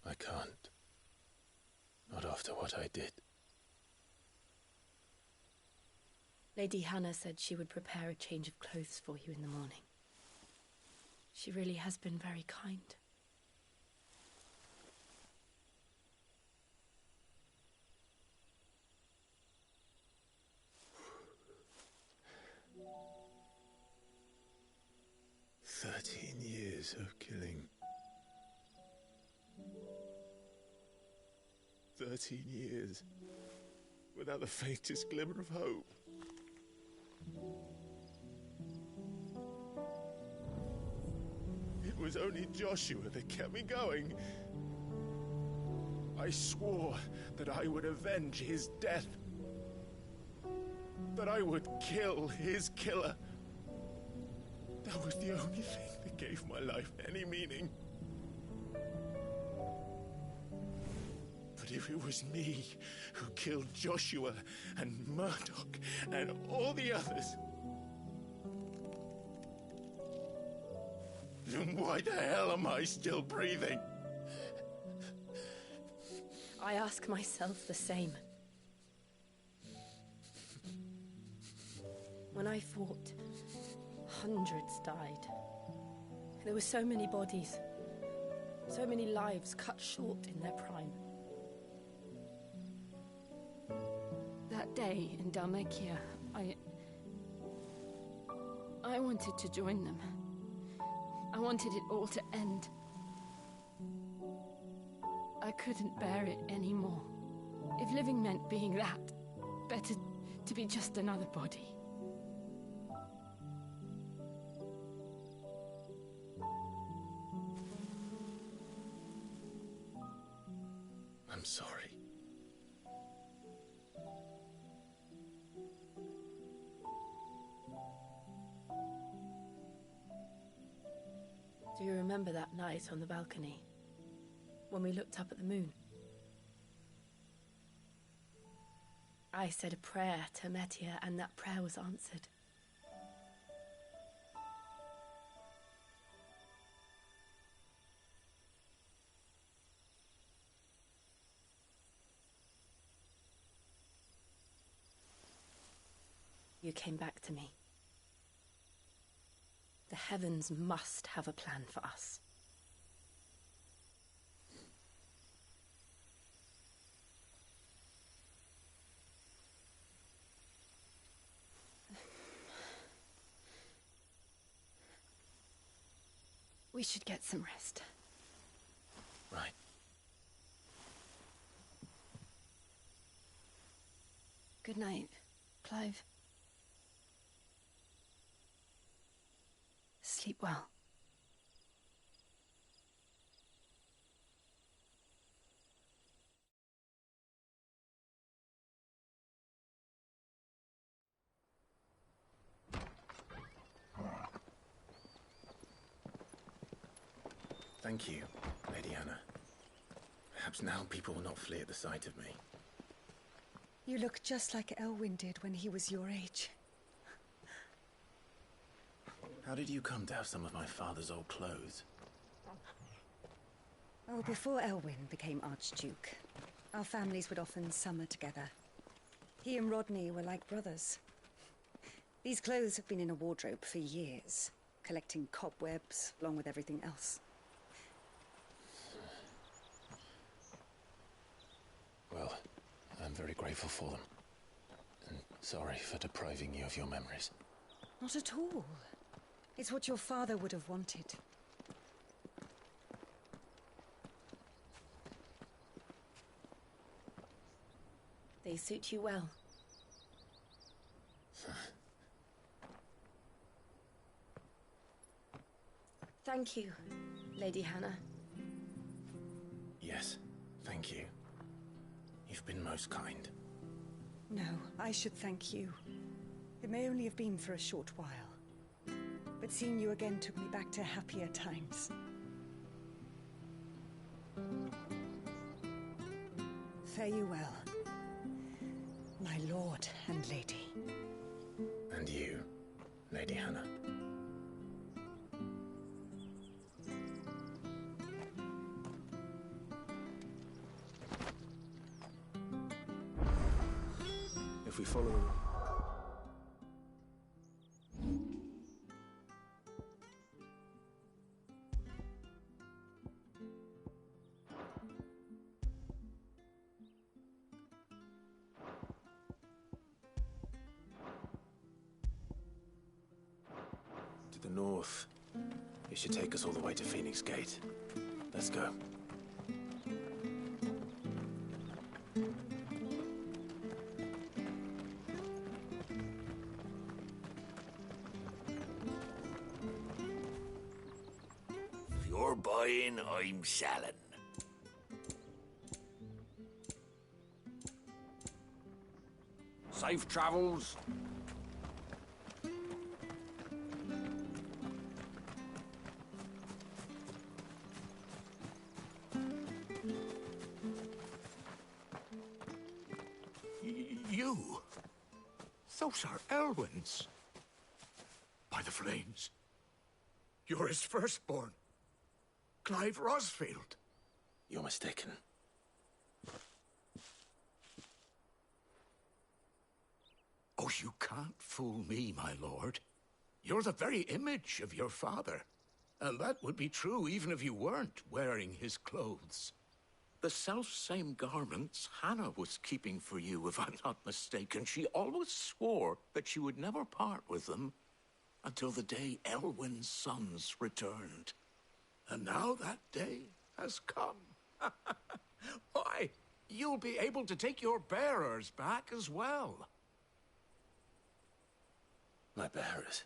Speaker 18: I can't. Not after what I did.
Speaker 2: Lady Hannah said she would prepare a change of clothes for you in the morning. She really has been very kind.
Speaker 18: Years of killing. 13 years without the faintest glimmer of hope. It was only Joshua that kept me going. I swore that I would avenge his death. That I would kill his killer. That was the only thing that gave my life any meaning. But if it was me who killed Joshua and Murdoch and all the others, then why the hell am I still breathing?
Speaker 2: I ask myself the same. When I fought, hundreds died. There were so many bodies, so many lives cut short in their prime. That day in Dalmekia, I wanted to join them. I wanted it all to end. I couldn't bear it anymore. If living meant being that, better to be just another body.
Speaker 18: I'm I'm sorry.
Speaker 2: Do you remember that night on the balcony? When we looked up at the moon? I said a prayer to Metia, and that prayer was answered. You came back to me. The heavens must have a plan for us. We should get some rest.
Speaker 18: Right.
Speaker 2: Good night, Clive. Sleep well.
Speaker 18: Thank you, Lady Hannah. Perhaps now people will not flee at the sight of me.
Speaker 20: You look just like Elwyn did when he was your age.
Speaker 18: How did you come to have some of my father's old clothes?
Speaker 20: Oh, before Elwyn became Archduke, our families would often summer together. He and Rodney were like brothers. These clothes have been in a wardrobe for years, collecting cobwebs along with everything else.
Speaker 18: Well, I'm very grateful for them. And sorry for depriving you of your memories.
Speaker 20: Not at all. It's what your father would have wanted.
Speaker 2: They suit you well. Thank you, Lady Hannah.
Speaker 18: Yes, thank you. You've been most kind.
Speaker 20: No, I should thank you. It may only have been for a short while, but seeing you again took me back to happier times. Fare you well, my lord and lady.
Speaker 18: And you, Lady Hannah. If we follow... to the north. It should take us all the way to Phoenix Gate. Let's go.
Speaker 3: If you're buying, I'm selling. Safe travels. You? Those are Elwyn's. By the flames. You're his firstborn. Clive Rosfield.
Speaker 18: You're mistaken.
Speaker 3: Oh, you can't fool me, my lord. You're the very image of your father. And that would be true even if you weren't wearing his clothes. The self-same garments Hannah was keeping for you, if I'm not mistaken. She always swore that she would never part with them until the day Elwyn's sons returned. And now that day has come. Why, you'll be able to take your bearers back as well.
Speaker 18: My bearers?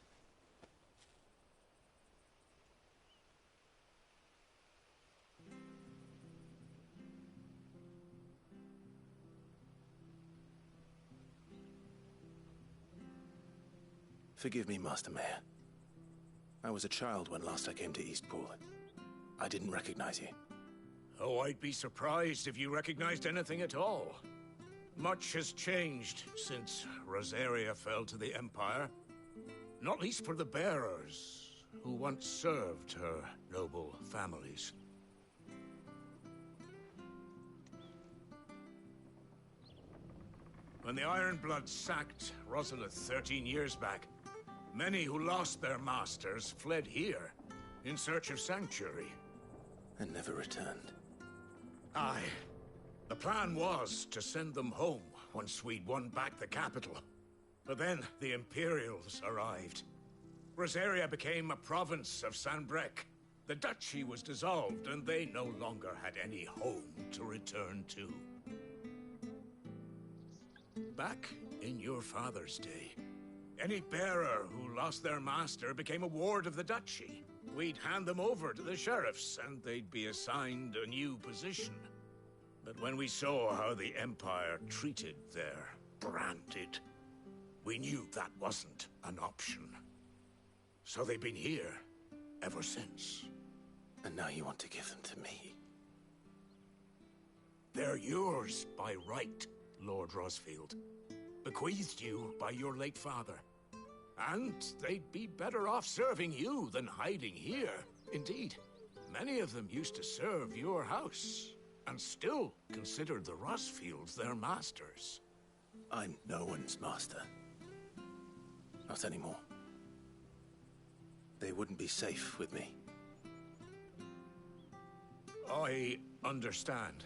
Speaker 18: Forgive me, Master Mayor. I was a child when last I came to Eastpool. I didn't recognize you.
Speaker 3: Oh, I'd be surprised if you recognized anything at all. Much has changed since Rosaria fell to the Empire. Not least for the bearers, who once served her noble families. When the Ironbloods sacked Rosalith 13 years back, many who lost their masters fled here in search of sanctuary.
Speaker 18: And never returned.
Speaker 3: Aye. The plan was to send them home once we'd won back the capital. But then the Imperials arrived. Rosaria became a province of Sanbreque. The duchy was dissolved, and they no longer had any home to return to. Back in your father's day, any bearer who lost their master became a ward of the duchy. We'd hand them over to the sheriffs, and they'd be assigned a new position. But when we saw how the Empire treated their branded, we knew that wasn't an option. So they've been here ever since.
Speaker 18: And now you want to give them to me?
Speaker 3: They're yours by right, Lord Rosfield. Bequeathed you by your late father. And they'd be better off serving you than hiding here. Indeed, many of them used to serve your house, and still considered the Rosfields their masters.
Speaker 18: I'm no one's master. Not anymore. They wouldn't be safe with me.
Speaker 3: I understand.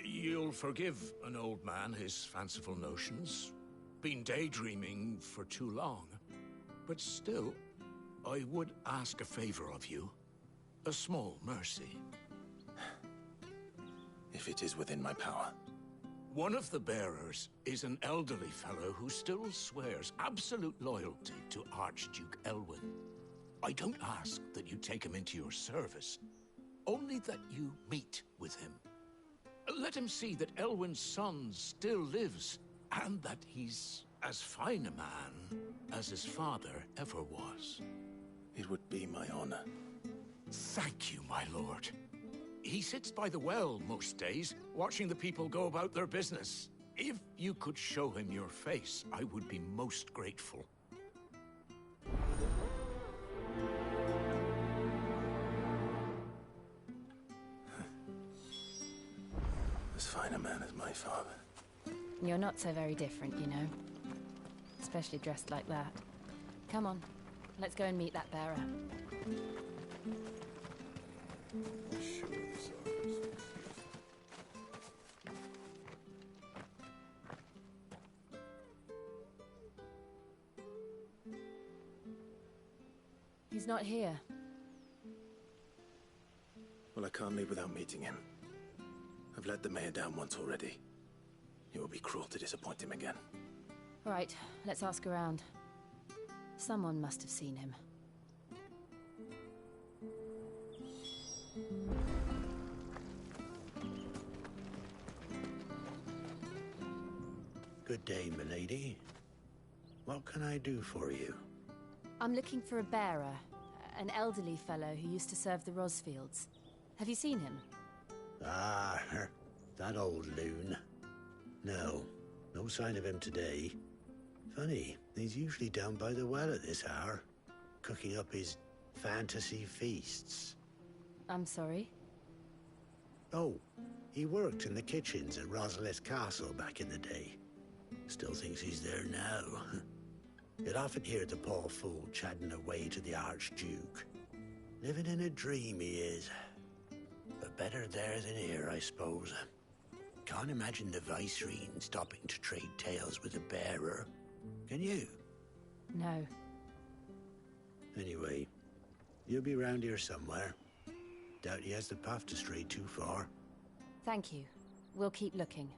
Speaker 3: You'll forgive an old man his fanciful notions. Been daydreaming for too long. But still, I would ask a favor of you. A small mercy.
Speaker 18: If it is within my power.
Speaker 3: One of the bearers is an elderly fellow who still swears absolute loyalty to Archduke Elwyn. I don't ask that you take him into your service, only that you meet with him. Let him see that Elwyn's son still lives, and that he's as fine a man as his father ever was.
Speaker 18: It would be my honor.
Speaker 3: Thank you, my lord. He sits by the well most days, watching the people go about their business. If you could show him your face, I would be most grateful.
Speaker 18: As fine a man as my father.
Speaker 2: You're not so very different, you know. Especially dressed like that. Come on, let's go and meet that bearer. He's not here.
Speaker 18: Well, I can't leave without meeting him. I've let the mayor down once already. It would be cruel to disappoint him again.
Speaker 2: All right, let's ask around. Someone must have seen him.
Speaker 8: Good day, milady. What can I do for you?
Speaker 2: I'm looking for a bearer, an elderly fellow who used to serve the Rosfields. Have you seen him?
Speaker 8: Ah, that old loon. No, no sign of him today. Funny, he's usually down by the well at this hour, cooking up his fantasy feasts.
Speaker 2: I'm sorry?
Speaker 8: Oh, he worked in the kitchens at Rosalith Castle back in the day. Still thinks he's there now. You'd often hear the poor fool chatting away to the Archduke. Living in a dream he is. But better there than here, I suppose. Can't imagine the Viceroy stopping to trade tales with a bearer. Can you?
Speaker 2: No.
Speaker 8: Anyway, you'll be round here somewhere. Doubt he has the path to stray too far.
Speaker 2: Thank you. We'll keep looking.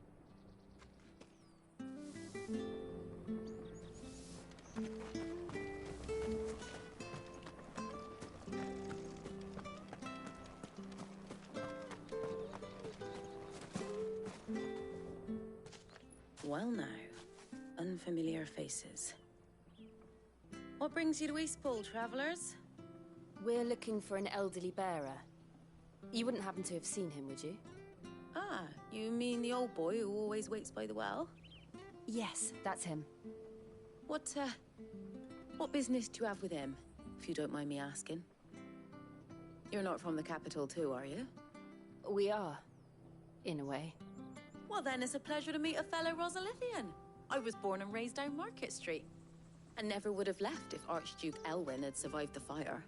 Speaker 21: Well now, unfamiliar faces. What brings you to Eastpool, travellers?
Speaker 2: We're looking for an elderly bearer. You wouldn't happen to have seen him, would you?
Speaker 21: Ah, you mean the old boy who always waits by the well?
Speaker 2: Yes, that's him.
Speaker 21: What business do you have with him, if you don't mind me asking? You're not from the capital too, are you?
Speaker 2: We are, in a way.
Speaker 21: Well then, it's a pleasure to meet a fellow Rosalithian. I was born and raised down Market Street. And never would have left if Archduke Elwyn had survived the fire.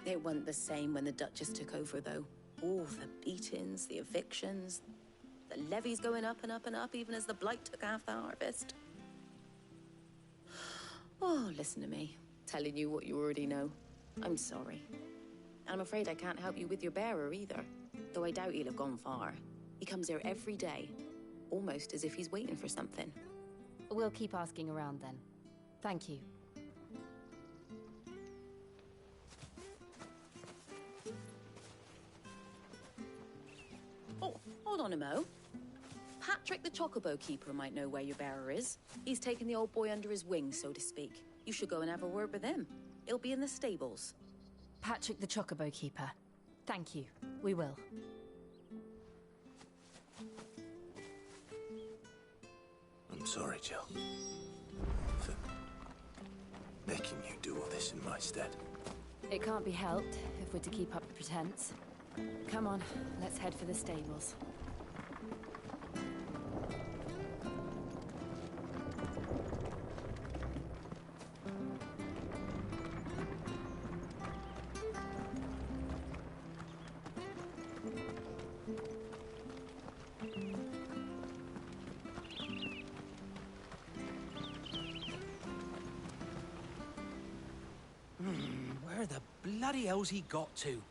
Speaker 21: It wasn't the same when the Duchess took over, though. Oh, the beatings, the evictions, the levies going up and up and up, even as the blight took half the harvest. Oh, listen to me, telling you what you already know. I'm sorry. And I'm afraid I can't help you with your bearer either, though I doubt he'll have gone far. He comes here every day, almost as if he's waiting for something.
Speaker 2: We'll keep asking around then. Thank you.
Speaker 21: Oh, hold on a mo. Patrick the Chocobo Keeper might know where your bearer is. He's taken the old boy under his wing, so to speak. You should go and have a word with him. He'll be in the stables.
Speaker 2: Patrick the Chocobo Keeper. Thank you. We will.
Speaker 18: I'm sorry, Jill. For making you do all this in my stead.
Speaker 2: It can't be helped if we're to keep up the pretense. Come on, let's head for the stables.
Speaker 8: Where the bloody hell's he got to?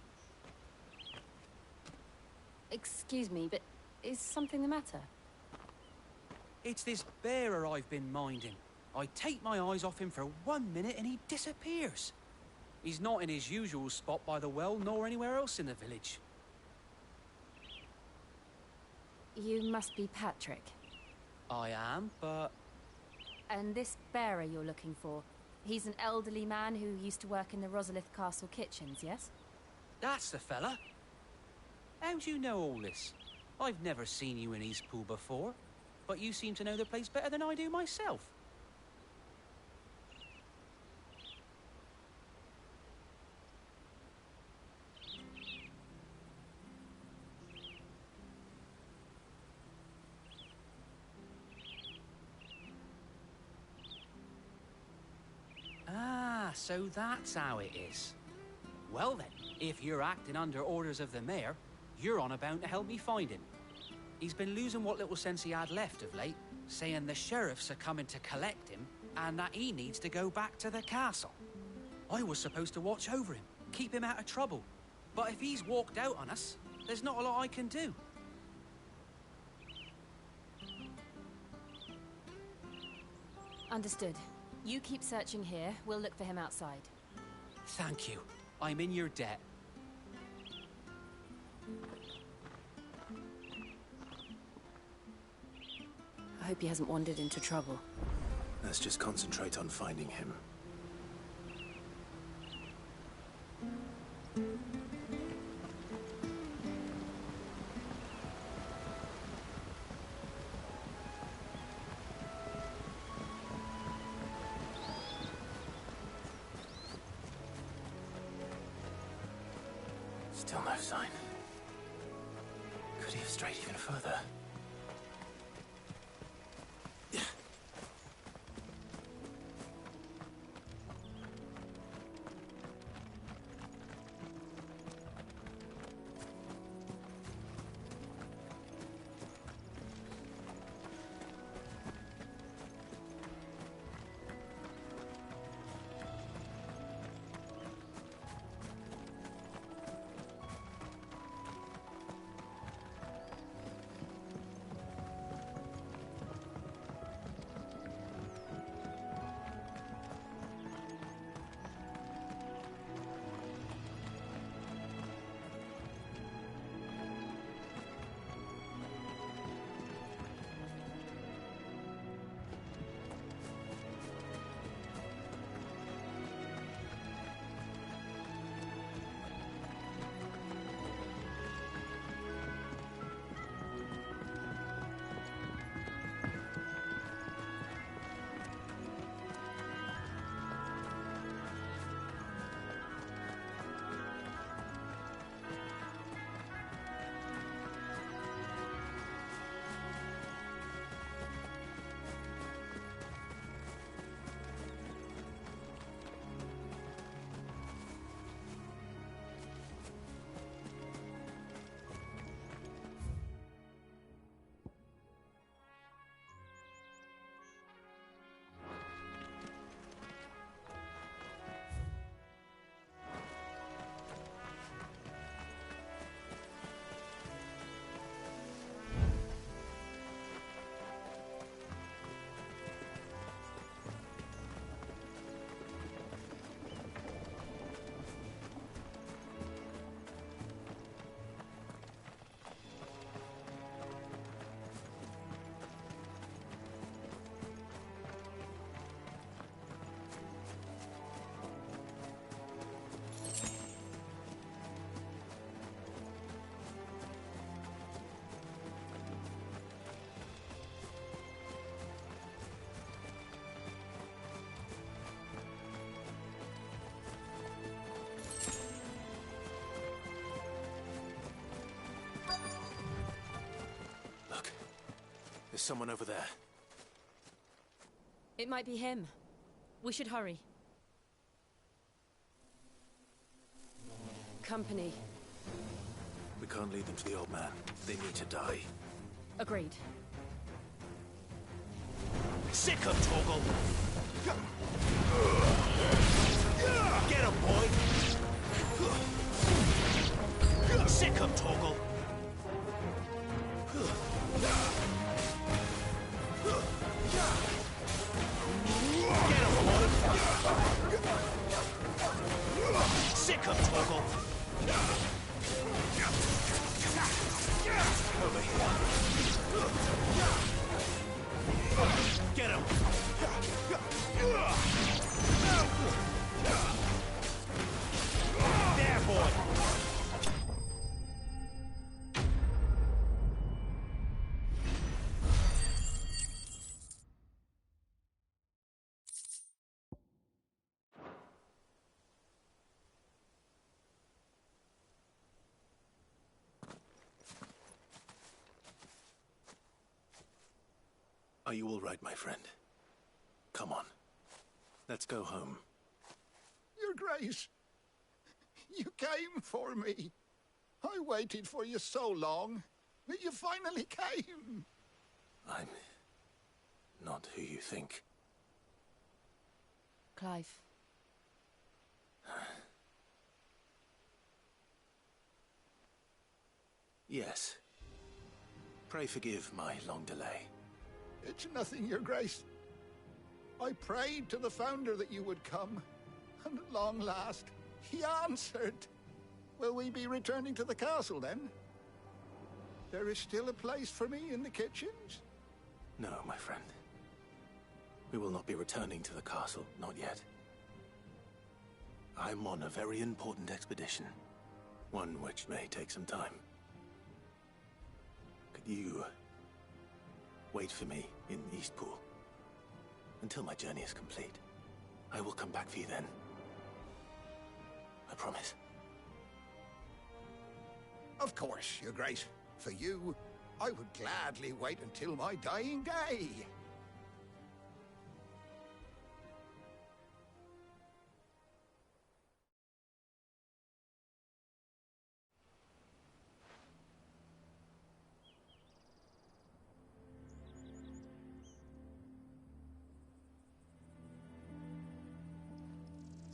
Speaker 2: Excuse me, but is something the matter?
Speaker 8: It's this bearer I've been minding. I take my eyes off him for 1 minute and he disappears. He's not in his usual spot by the well, nor anywhere else in the village.
Speaker 2: You must be Patrick.
Speaker 8: I am, but...
Speaker 2: And this bearer you're looking for, he's an elderly man who used to work in the Rosalith Castle kitchens, yes?
Speaker 8: That's the fella. How do you know all this? I've never seen you in Eastpool before, but you seem to know the place better than I do myself. Ah, so that's how it is. Well then, if you're acting under orders of the mayor, you're on about to help me find him. He's been losing what little sense he had left of late, saying the sheriffs are coming to collect him and that he needs to go back to the castle. I was supposed to watch over him, keep him out of trouble. But if he's walked out on us, there's not a lot I can do.
Speaker 2: Understood. You keep searching here, we'll look for him outside.
Speaker 8: Thank you. I'm in your debt.
Speaker 2: I hope he hasn't wandered into trouble.
Speaker 18: Let's just concentrate on finding him. Still no sign. Could he have strayed even further? There's someone over there.
Speaker 2: It might be him. We should hurry. Company.
Speaker 18: We can't lead them to the old man. They need to die.
Speaker 2: Agreed.
Speaker 18: Sick of Torgal!
Speaker 12: Get him, boy!
Speaker 18: Sick of Torgal!
Speaker 12: Get him, boy!
Speaker 18: Sick of Torgal! Over here.
Speaker 12: Get him! There, boy!
Speaker 18: Are you all right, my friend? Come on. Let's go home.
Speaker 3: Your Grace, you came for me. I waited for you so long, but you finally came.
Speaker 18: I'm not who you think.
Speaker 2: Clive.
Speaker 18: Yes. Pray forgive my long delay.
Speaker 3: It's nothing, Your Grace. I prayed to the Founder that you would come, and at long last, he answered. Will we be returning to the castle, then? There is still a place for me in the kitchens?
Speaker 18: No, my friend. We will not be returning to the castle, not yet. I'm on a very important expedition. One which may take some time. Could you wait for me in Eastpool until my journey is complete? I will come back for you then. I promise.
Speaker 3: Of course, Your Grace. For you, I would gladly wait until my dying day.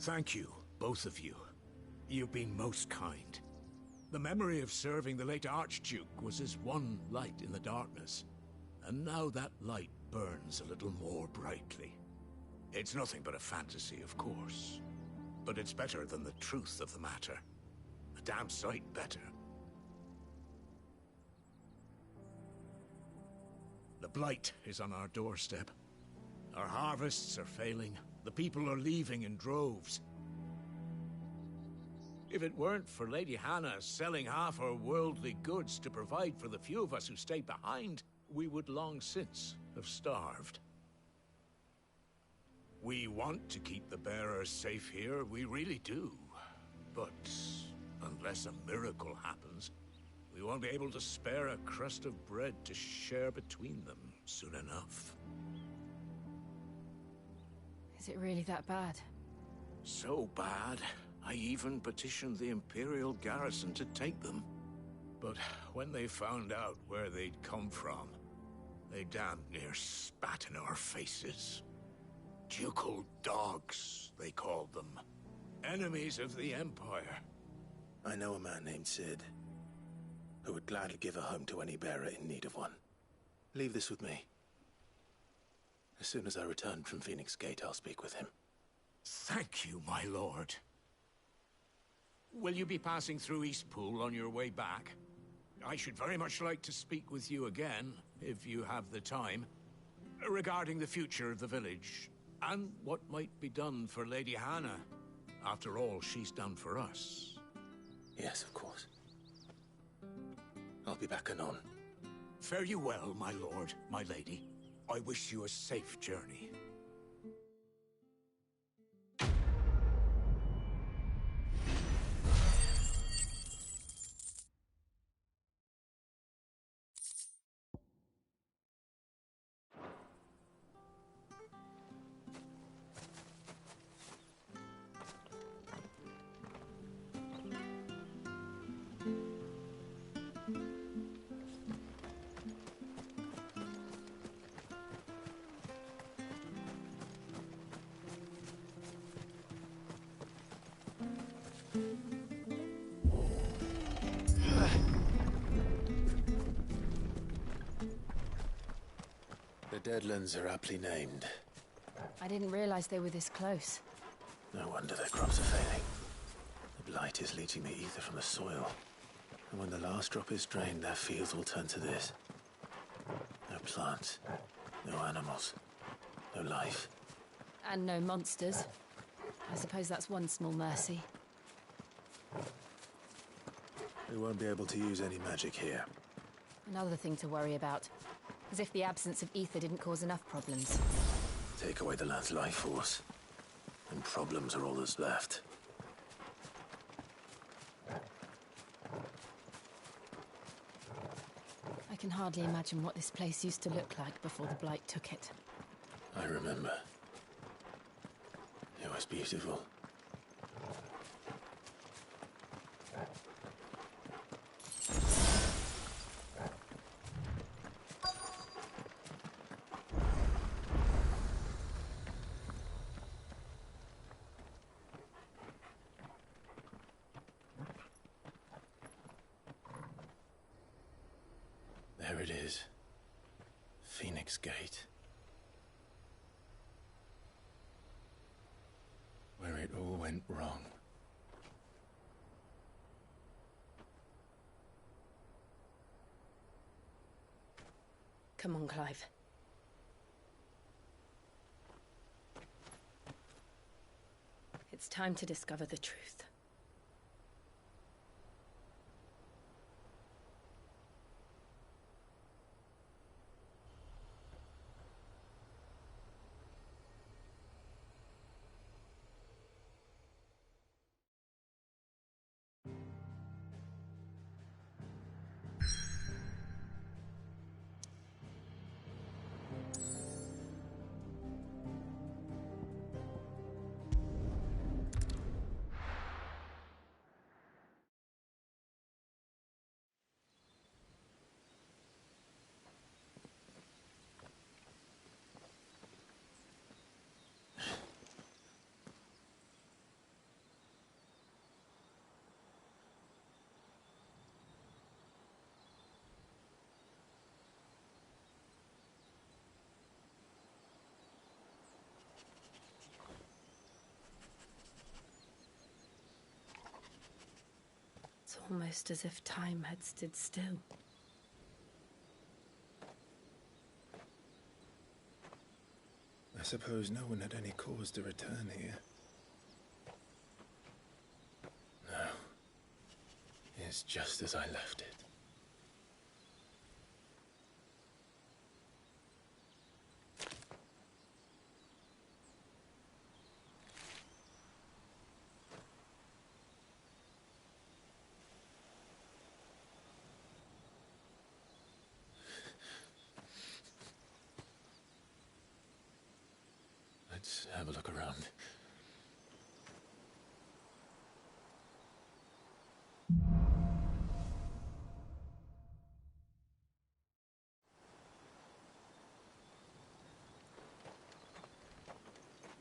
Speaker 8: Thank you, both of you. You've been most kind. The memory of serving the late Archduke was as one light in the darkness, and now that light burns a little more brightly. It's nothing but a fantasy, of course, but it's better than the truth of the matter. A damn sight better. The blight is on our doorstep. Our harvests are failing. The people are leaving in droves. If it weren't for Lady Hannah selling half her worldly goods to provide for the few of us who stayed behind, we would long since have starved. We want to keep the bearers safe here, we really do. But unless a miracle happens, we won't be able to spare a crust of bread to share between them soon enough.
Speaker 2: Is it really that bad?
Speaker 8: So bad, I even petitioned the Imperial garrison to take them. But when they found out where they'd come from, they damn near spat in our faces. Ducal dogs, they called them. Enemies of the Empire.
Speaker 18: I know a man named Sid, who would gladly give a home to any bearer in need of one. Leave this with me. As soon as I return from Phoenix Gate, I'll speak with him.
Speaker 8: Thank you, my lord. Will you be passing through Eastpool on your way back? I should very much like to speak with you again, if you have the time, regarding the future of the village, and what might be done for Lady Hannah, after all she's done for us.
Speaker 18: Yes, of course. I'll be back anon.
Speaker 8: Fare you well, my lord, my lady. I wish you a safe journey.
Speaker 18: The Deadlands are aptly named.
Speaker 2: I didn't realize they were this close.
Speaker 18: No wonder their crops are failing. The blight is leaching the ether from the soil. And when the last drop is drained, their fields will turn to this. No plants, no animals, no life.
Speaker 2: And no monsters. I suppose that's one small mercy.
Speaker 18: We won't be able to use any magic here.
Speaker 2: Another thing to worry about. As if the absence of ether didn't cause enough problems.
Speaker 18: Take away the land's life force, and problems are all that's left.
Speaker 2: I can hardly imagine what this place used to look like before the Blight took it.
Speaker 18: I remember. It was beautiful. There it is. Phoenix Gate. Where it all went wrong.
Speaker 11: Come on, Clive. It's time to discover the truth. It's almost as if time had stood still.
Speaker 18: I suppose no one had any cause to return here. No. It's just as I left it. Let's have a look around.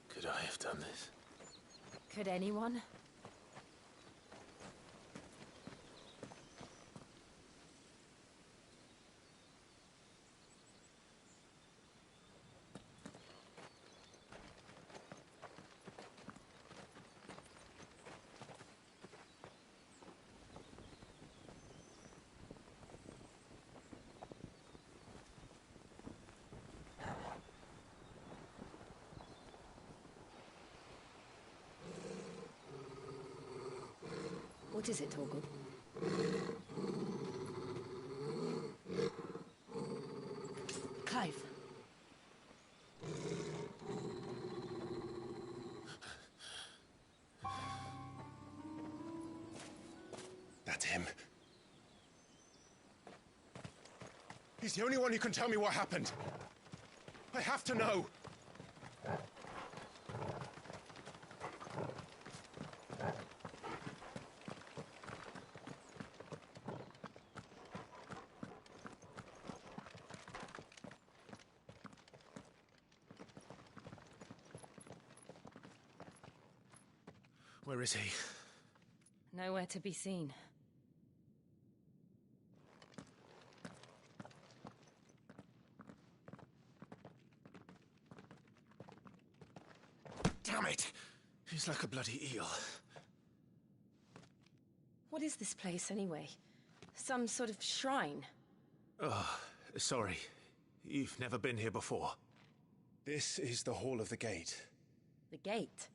Speaker 18: Could I have done this?
Speaker 2: Could anyone?
Speaker 20: What is it, Torgal? Clive.
Speaker 5: That's him. He's the only one who can tell me what happened. I have to know. Where is he?
Speaker 2: Nowhere to be seen.
Speaker 5: Damn it! He's like a bloody eel.
Speaker 2: What is this place, anyway? Some sort of shrine?
Speaker 5: Oh, sorry. You've never been here before. This is the Hall of the Gate.
Speaker 2: The gate?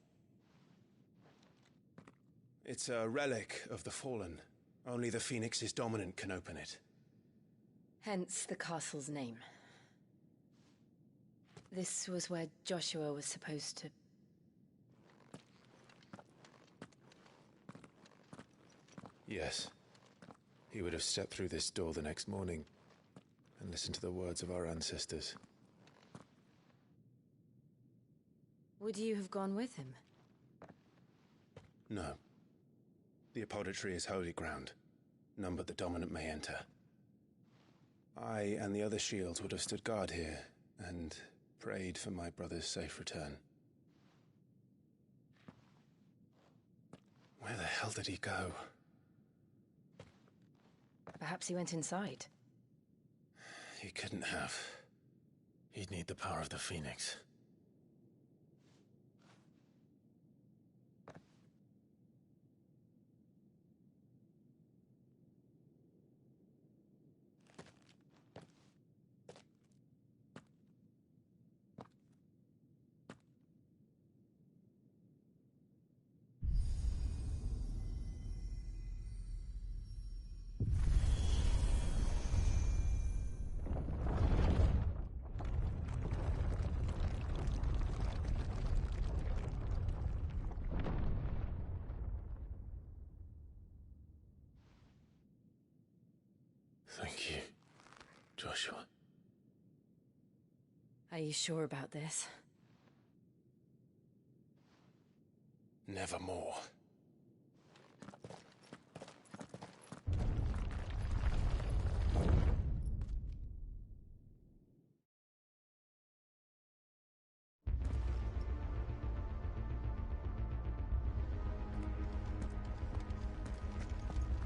Speaker 5: It's a relic of the Fallen. Only the Phoenix's dominant can open it.
Speaker 2: Hence the castle's name. This was where Joshua was supposed to...
Speaker 5: Yes. He would have stepped through this door the next morning and listened to the words of our ancestors.
Speaker 2: Would you have gone with him?
Speaker 5: No. The apodatory is holy ground. None but the dominant may enter. I and the other shields would have stood guard here and prayed for my brother's safe return. Where the hell did he go?
Speaker 2: Perhaps he went inside.
Speaker 5: He couldn't have. He'd need the power of the Phoenix. Thank you, Joshua.
Speaker 2: Are you sure about this?
Speaker 5: Nevermore.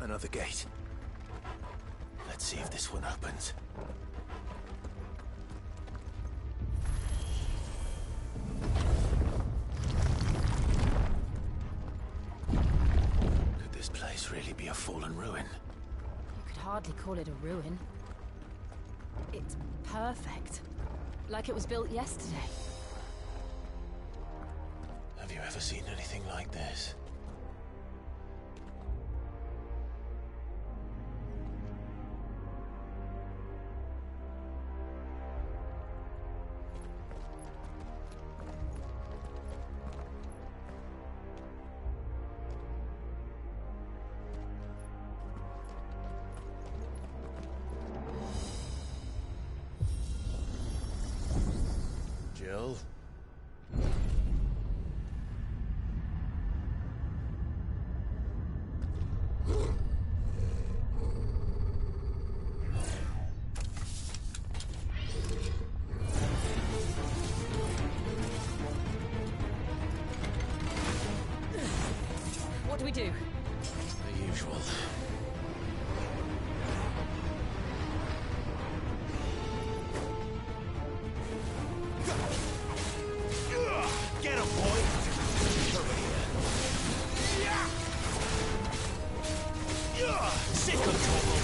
Speaker 5: Another gate. Let's see if this one opens. Could this place really be a fallen ruin?
Speaker 2: You could hardly call it a ruin. It's perfect. Like it was built yesterday.
Speaker 5: Have you ever seen anything like this? Jill?
Speaker 2: What do we do?
Speaker 5: The usual. Get him, boy! Over here. Sick of trouble!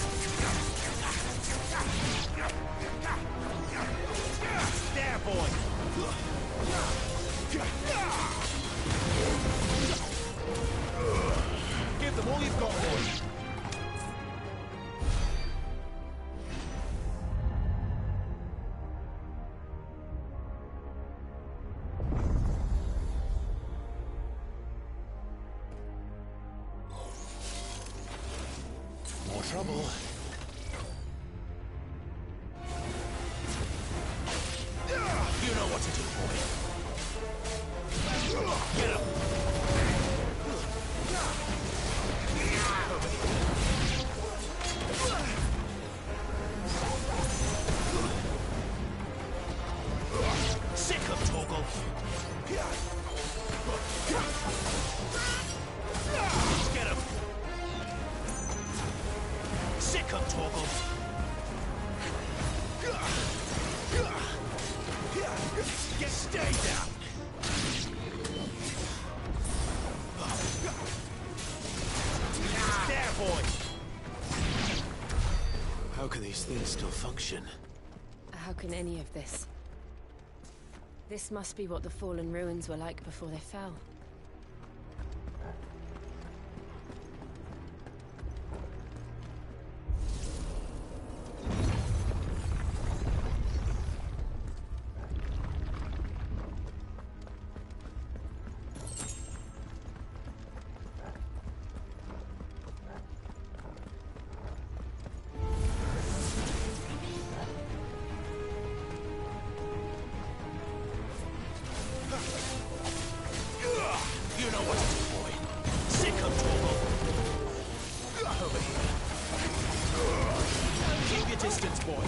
Speaker 5: There, boy! Give them all you've got, boy! More trouble. You know what to do, boy. Get him. Sick of Toggle. Get him.
Speaker 18: can these things still function?
Speaker 2: How can any of this? This must be what the fallen ruins were like before they fell.
Speaker 18: You know what to do, boy. Sick of trouble. Over here. Keep your distance, boy.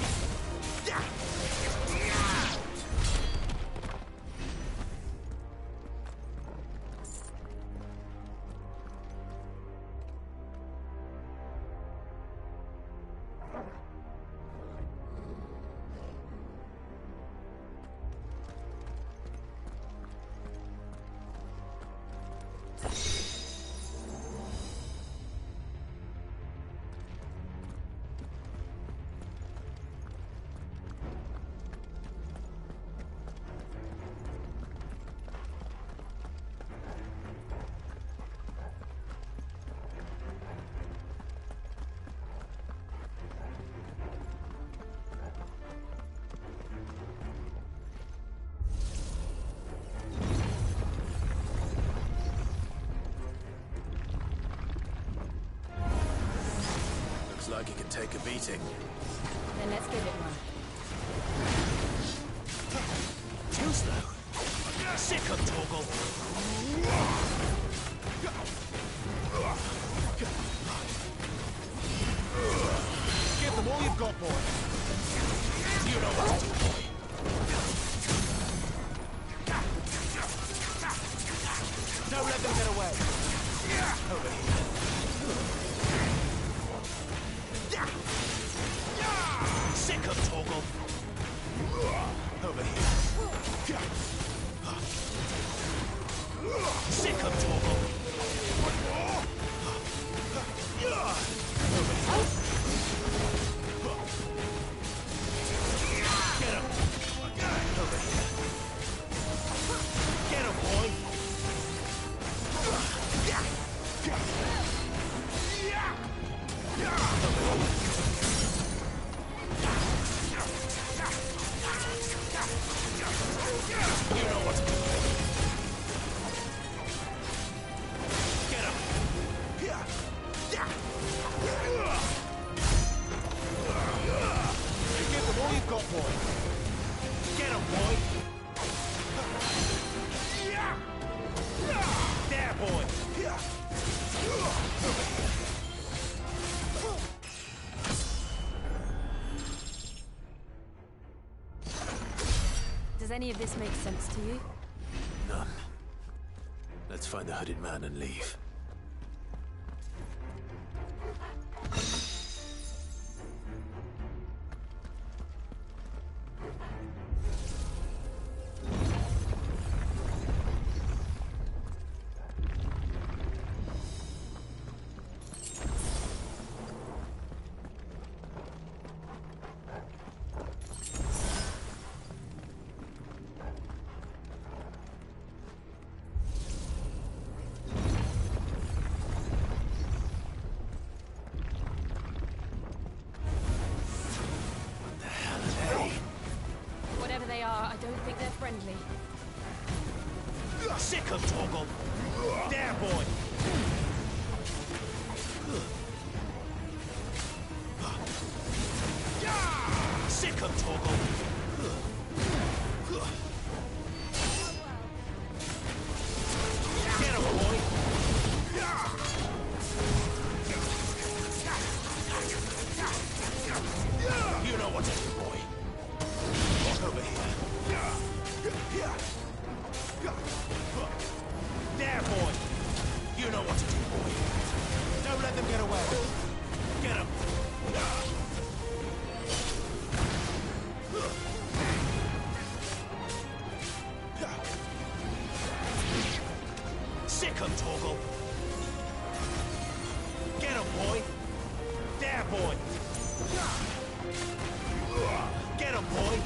Speaker 18: Looks like it can take a beating.
Speaker 2: Then let's give it one.
Speaker 18: Too slow. Sick of Torgal. Give them all you've got, boy. You know what to do, boy. Don't let them get away. Over here. Sick of Torgal. Over here. Sick of Torgal. Over here. Get him. Over here. Get him, boy. You know what to do. Get him. Give them all you've got, boy. Get him, boy. There, boy.
Speaker 2: Does any of this make sense to you?
Speaker 18: None. Let's find the hooded man and leave.
Speaker 2: Whatever they are, I don't think they're friendly.
Speaker 18: Sick of Torgal. There, boy. Sick of Torgal. Get him, boy. You know what to do, boy. Over here. There, boy. You know what to do, boy. Don't let them get away. Get him. Sick of Torgal. Get him, boy. There, boy. Get him, boy!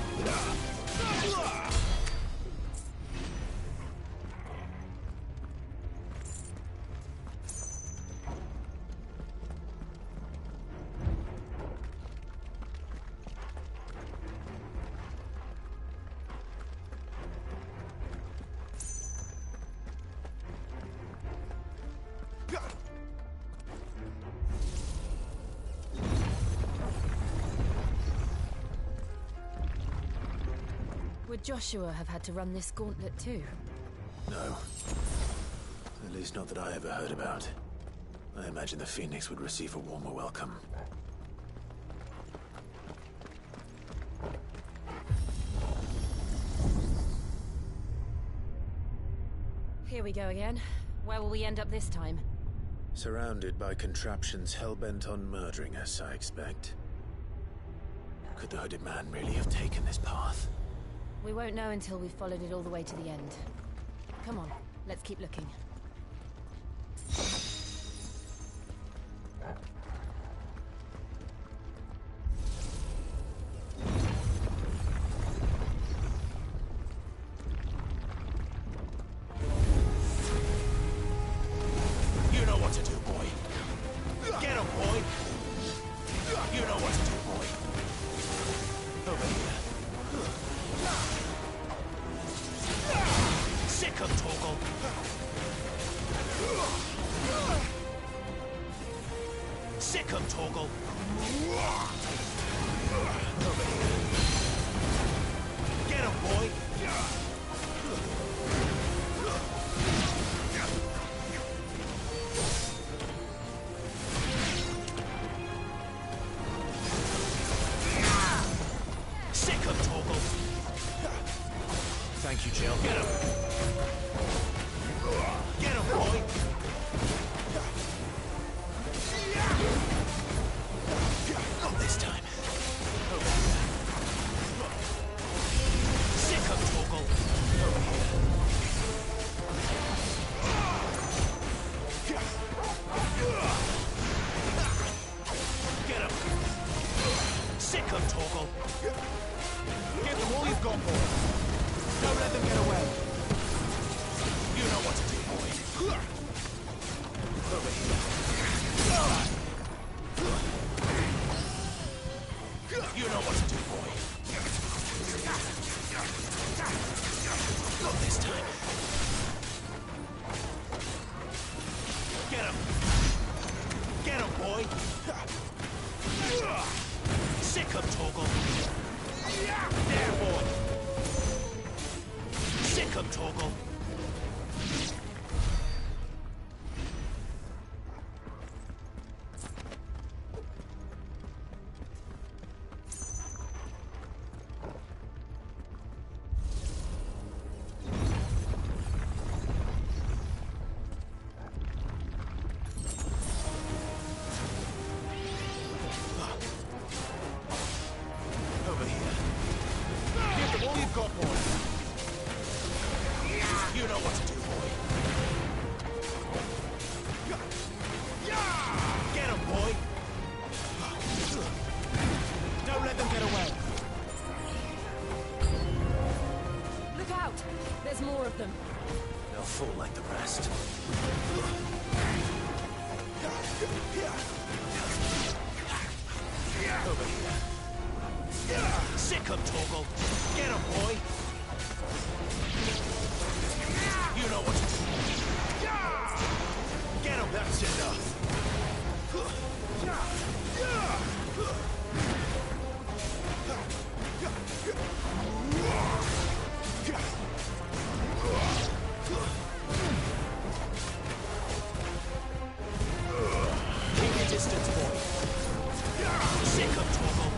Speaker 2: Would Joshua have had to run this gauntlet too?
Speaker 18: No. At least not that I ever heard about. I imagine the Phoenix would receive a warmer welcome.
Speaker 2: Here we go again. Where will we end up this time?
Speaker 18: Surrounded by contraptions hell-bent on murdering us, I expect. Could the hooded man really have taken this path?
Speaker 2: We won't know until we've followed it all the way to the end. Come on, let's keep looking.
Speaker 18: You know what to do, boy. Get him, boy. You know what to do, boy. Over here. Sick him, Torgal. Sick him, Torgal. Over here. Get him, boy. Sick him, Torgal. Thank you, Jill. Get him. Get him, boy. Not this time. Over here. Sick him, Torgal. Over here. Get him. Sick him, Torgal. Give them all you've got, boy. Don't let them get away. You know what to do, boy. Over here. You know what to do, boy. Not this time. Get him. Get him, boy. Sick him, Torgal. There, boy. Sick him, Torgal. Over here. Give them all you've got, boy. You know what to do, boy. Get him, boy. Don't let them get away.
Speaker 2: Look out! There's more of them.
Speaker 18: They'll fall like the rest. Over here. Sick him, Torgal. Get him, boy. You know what to do. Get him. That's enough. Keep your distance, boy. Sick him, Torgal.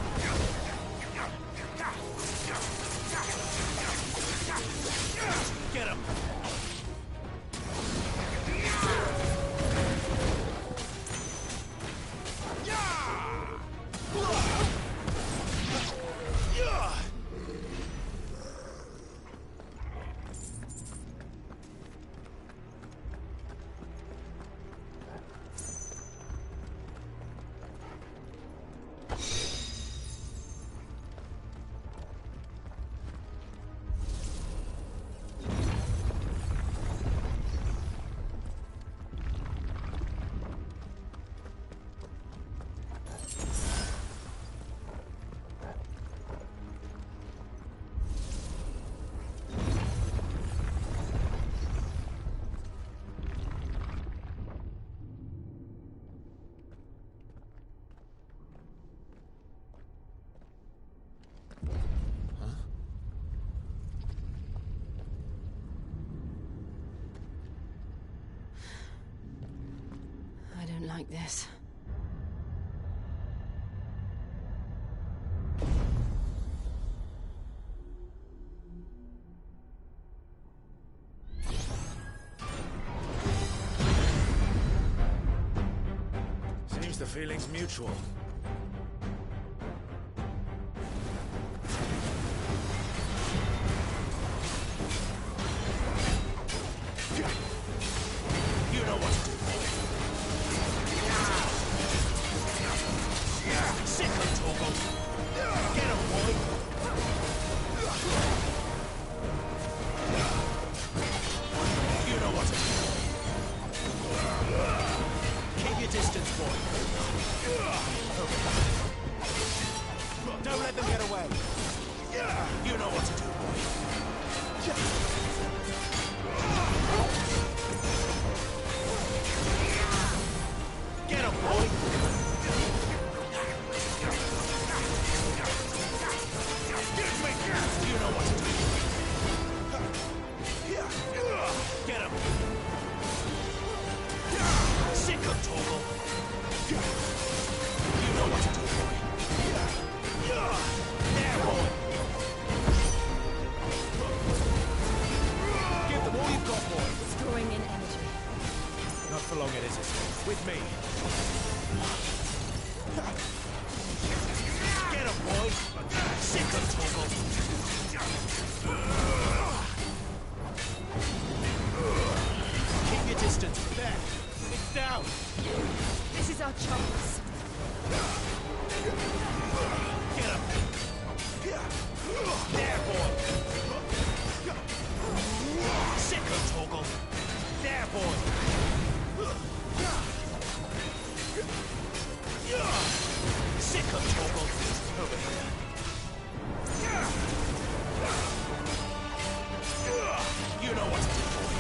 Speaker 2: like this.
Speaker 18: Seems the feeling's mutual. You know what to do, boy. Sick of Toggle. Get him, boy. You know what to do. Keep your distance, boy. Don't let them get away. You know what to do, boy. Get him, boy! You know what to do. Get him! Sick of Toggle! You know what to do, boy. There, boy! Give them all you've got, boy.
Speaker 2: It's drawing in energy.
Speaker 18: Not for long, it is. With me. Get him, boy! Sick of Toggle! Keep your distance. There! It's down!
Speaker 2: This is our chance.
Speaker 18: Get him! There, boy! Sick of Toggle! There, boy! Sick of Toggle! Over here. You know what to do, boy.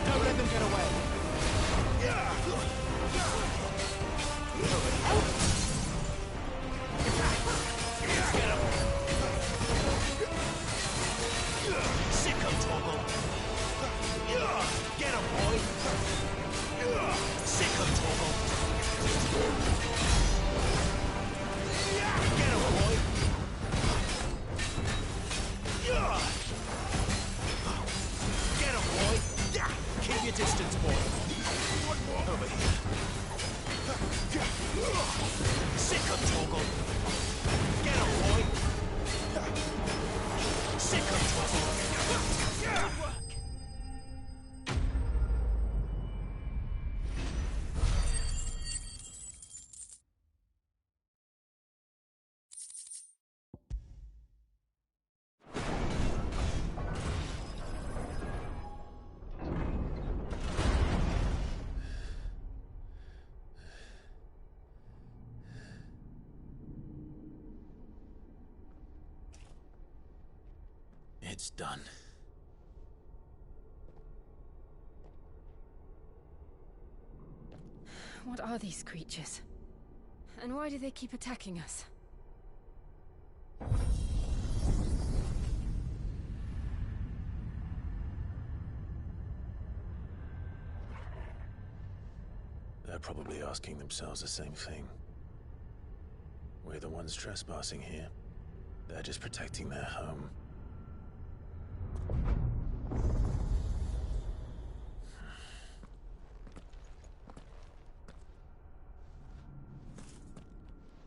Speaker 18: Don't let them get away. Get him. Sick of Toggle. Get him, boy. Sick of Toggle. Get him, boy. Get him, boy. Keep your distance, boy. Over here. Sick of Toggle. Get him, boy. Sick of Toggle. Good work. It's done.
Speaker 2: What are these creatures? And why do they keep attacking us?
Speaker 18: They're probably asking themselves the same thing. We're the ones trespassing here. They're just protecting their home.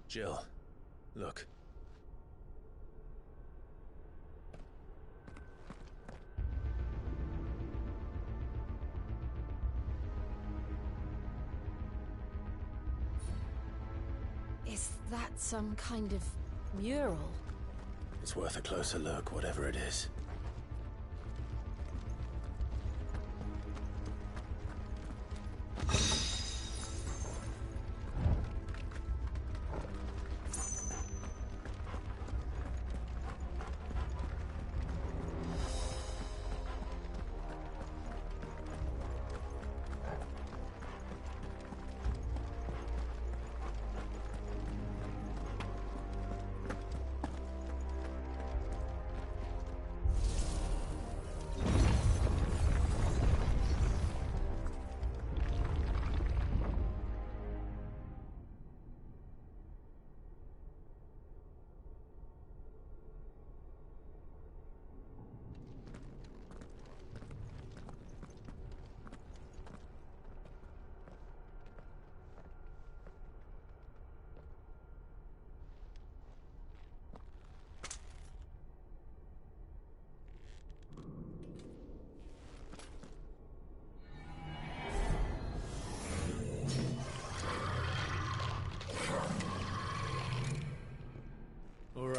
Speaker 18: Jill, look.
Speaker 2: Is that some kind of mural?
Speaker 18: It's worth a closer look, whatever it is.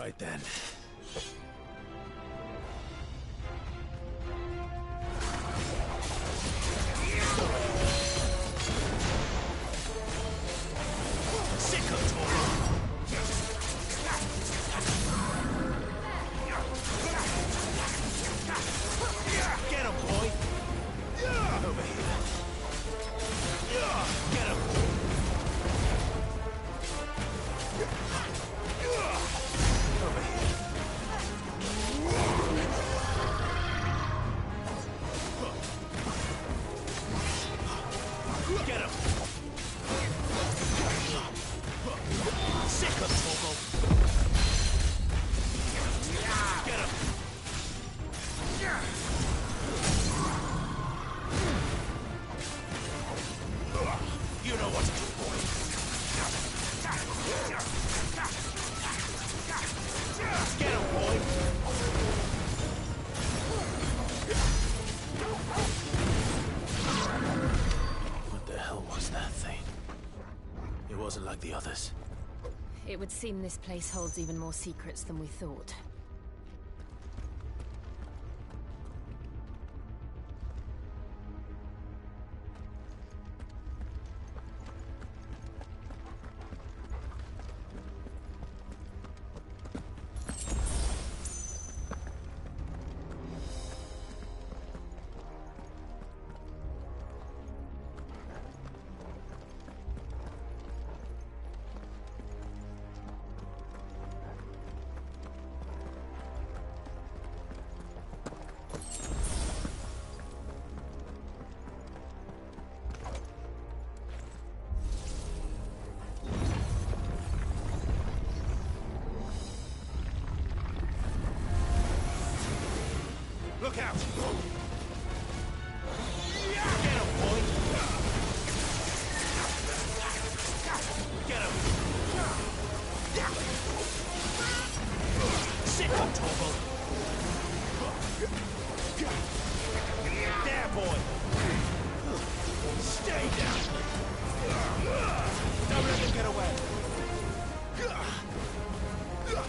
Speaker 18: right then. Get him, boy! Over here. Get him! Over here. Get him! Sick of Torgal! Get him! You know what to do, boy. Get him, boy. What the hell was that thing? It wasn't like the others.
Speaker 2: It would seem this place holds even more secrets than we thought.
Speaker 18: Look out! Get him, boy! Get him! Sick of Torgal! There, boy! Stay down! Don't let him get away!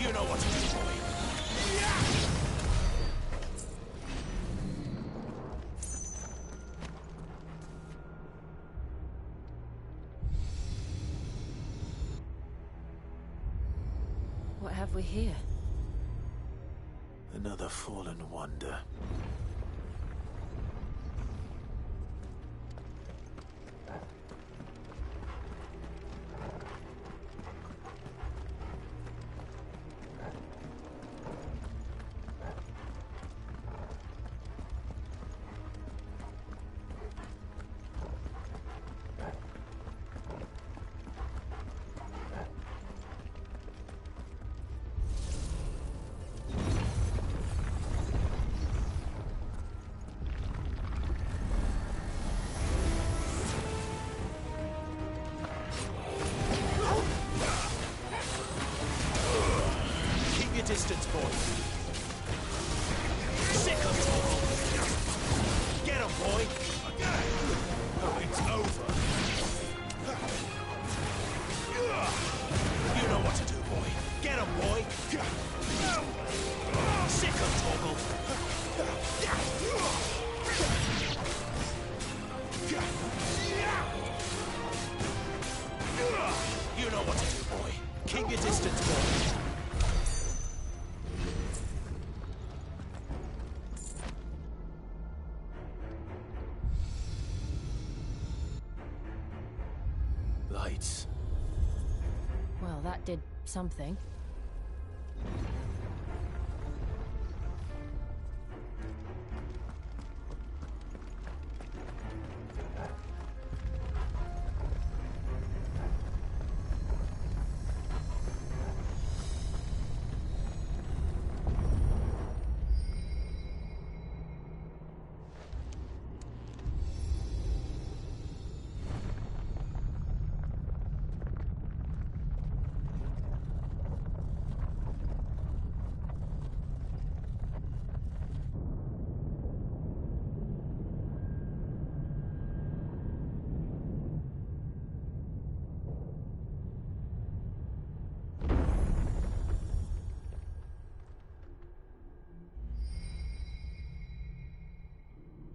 Speaker 18: You know what to do, boy!
Speaker 2: What have we here?
Speaker 18: Another fallen wonder. Distance, boy. Sick of Torgal. Get him, boy. Oh, it's over. You know what to do, boy. Get him, boy. Sick of Torgal. You know what to do, boy. Keep your distance, boy. Lights.
Speaker 2: Well, that did something.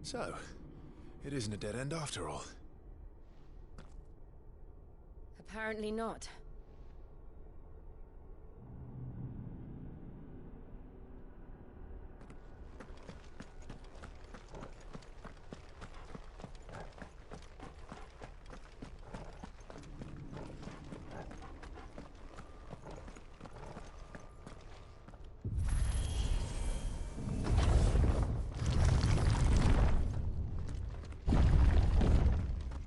Speaker 18: So, it isn't a dead end after all.
Speaker 2: Apparently not.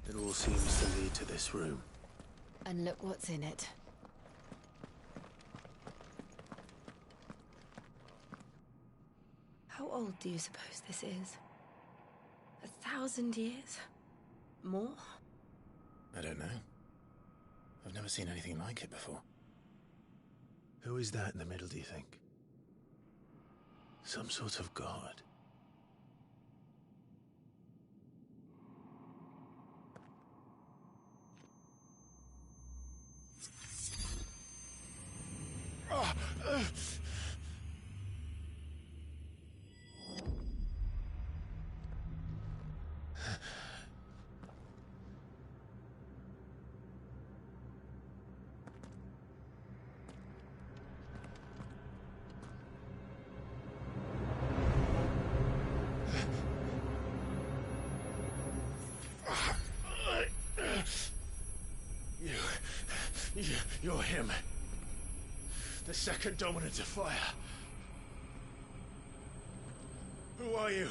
Speaker 18: It all seems to lead to this room.
Speaker 2: And look what's in it. How old do you suppose this is? 1,000 years? More?
Speaker 18: I don't know. I've never seen anything like it before. Who is that in the middle, do you think? Some sort of god? You're him. The second dominant of fire. Who are you?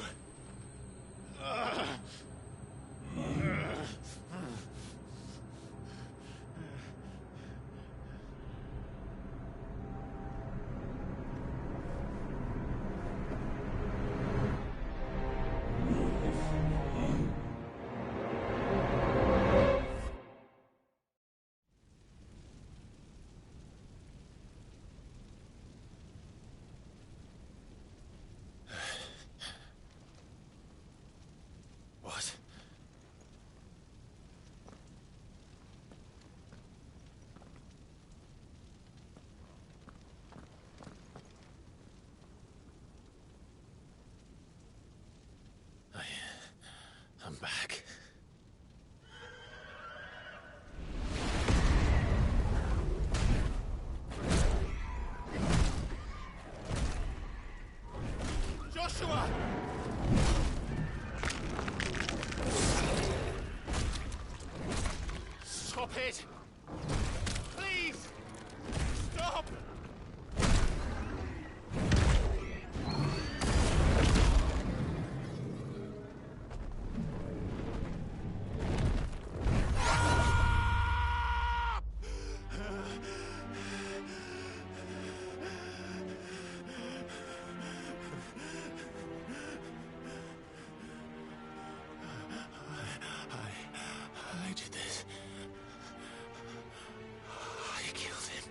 Speaker 18: What? I'm back. Joshua! Stop it! Please! Stop! I did this. I killed him.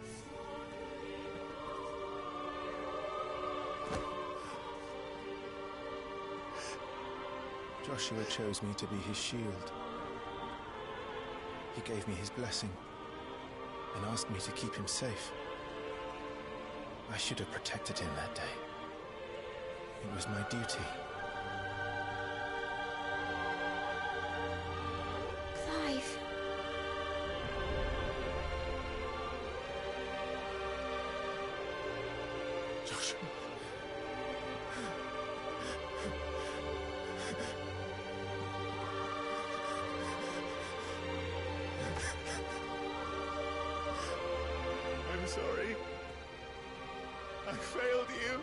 Speaker 18: Joshua chose me to be his shield. He gave me his blessing and asked me to keep him safe. I should have protected him that day. It was my duty.
Speaker 15: Clive.
Speaker 18: Joshua. I'm sorry. I failed you.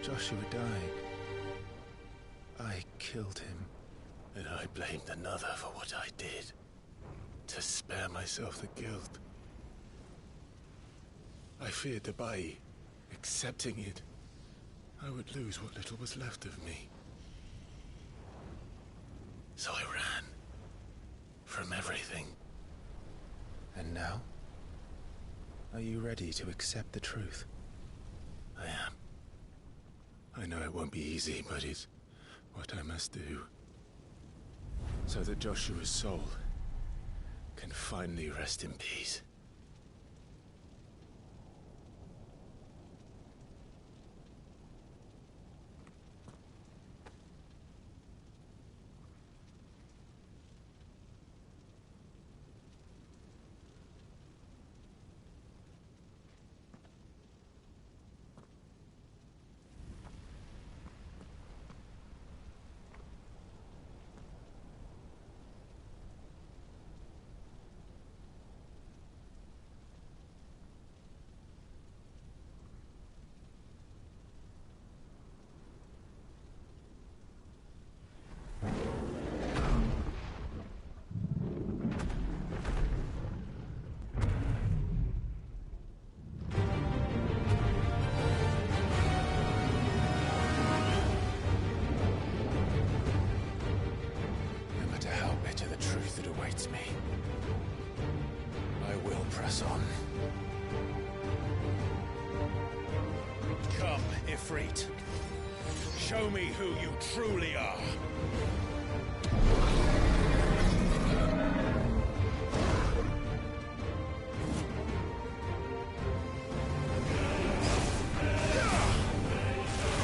Speaker 18: Joshua died. I killed him. And I blamed another for what I did. To spare myself the guilt. I feared that by accepting it, I would lose what little was left of me. So I ran. From everything. And now? Are you ready to accept the truth? I am. I know it won't be easy, but it's what I must do. so that Joshua's soul can finally rest in peace.
Speaker 5: Me. I will press on.
Speaker 4: Come, Ifrit. Show me who you truly are.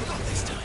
Speaker 5: Not this time.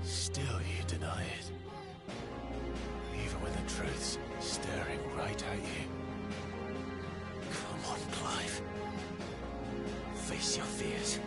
Speaker 18: Still you deny it. Even when the truth's staring right at you. Come on, Clive. Face your fears.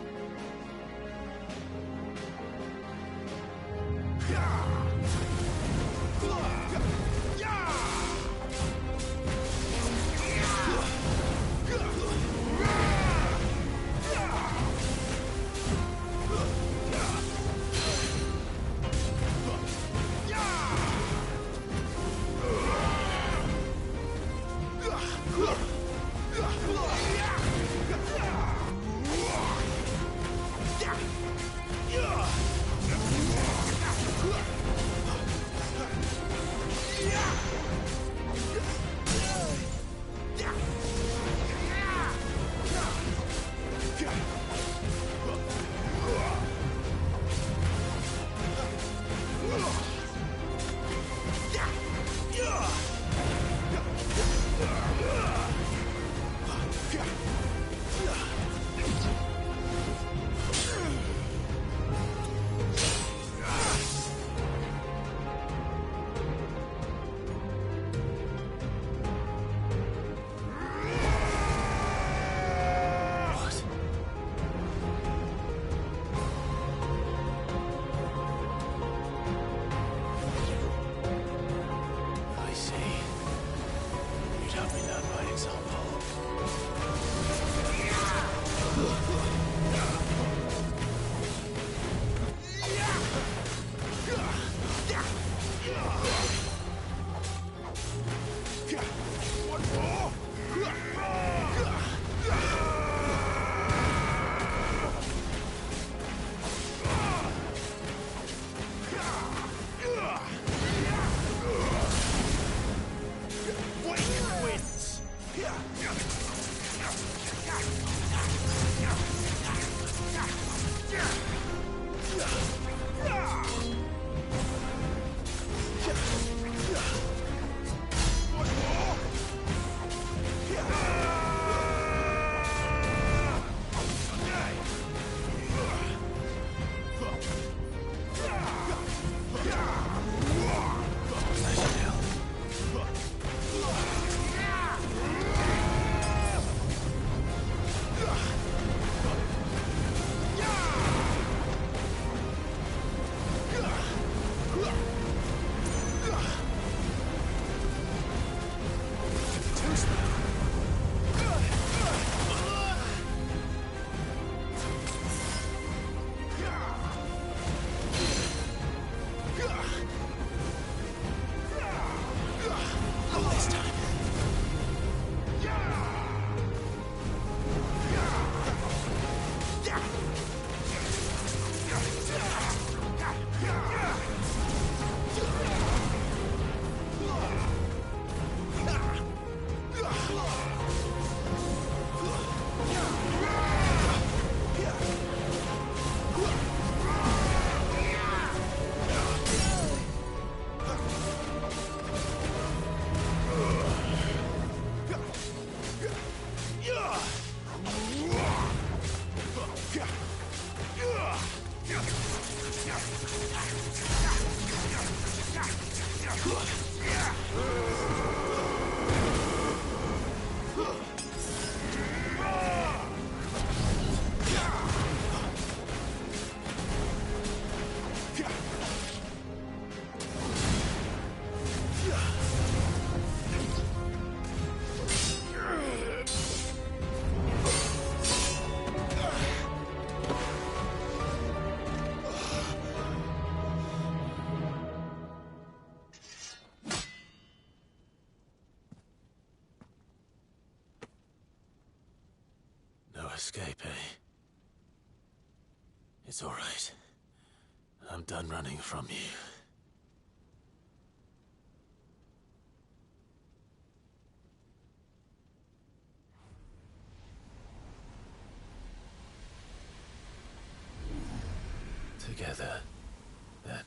Speaker 18: No escape, eh? It's all right. I'm done running from you. Together, then.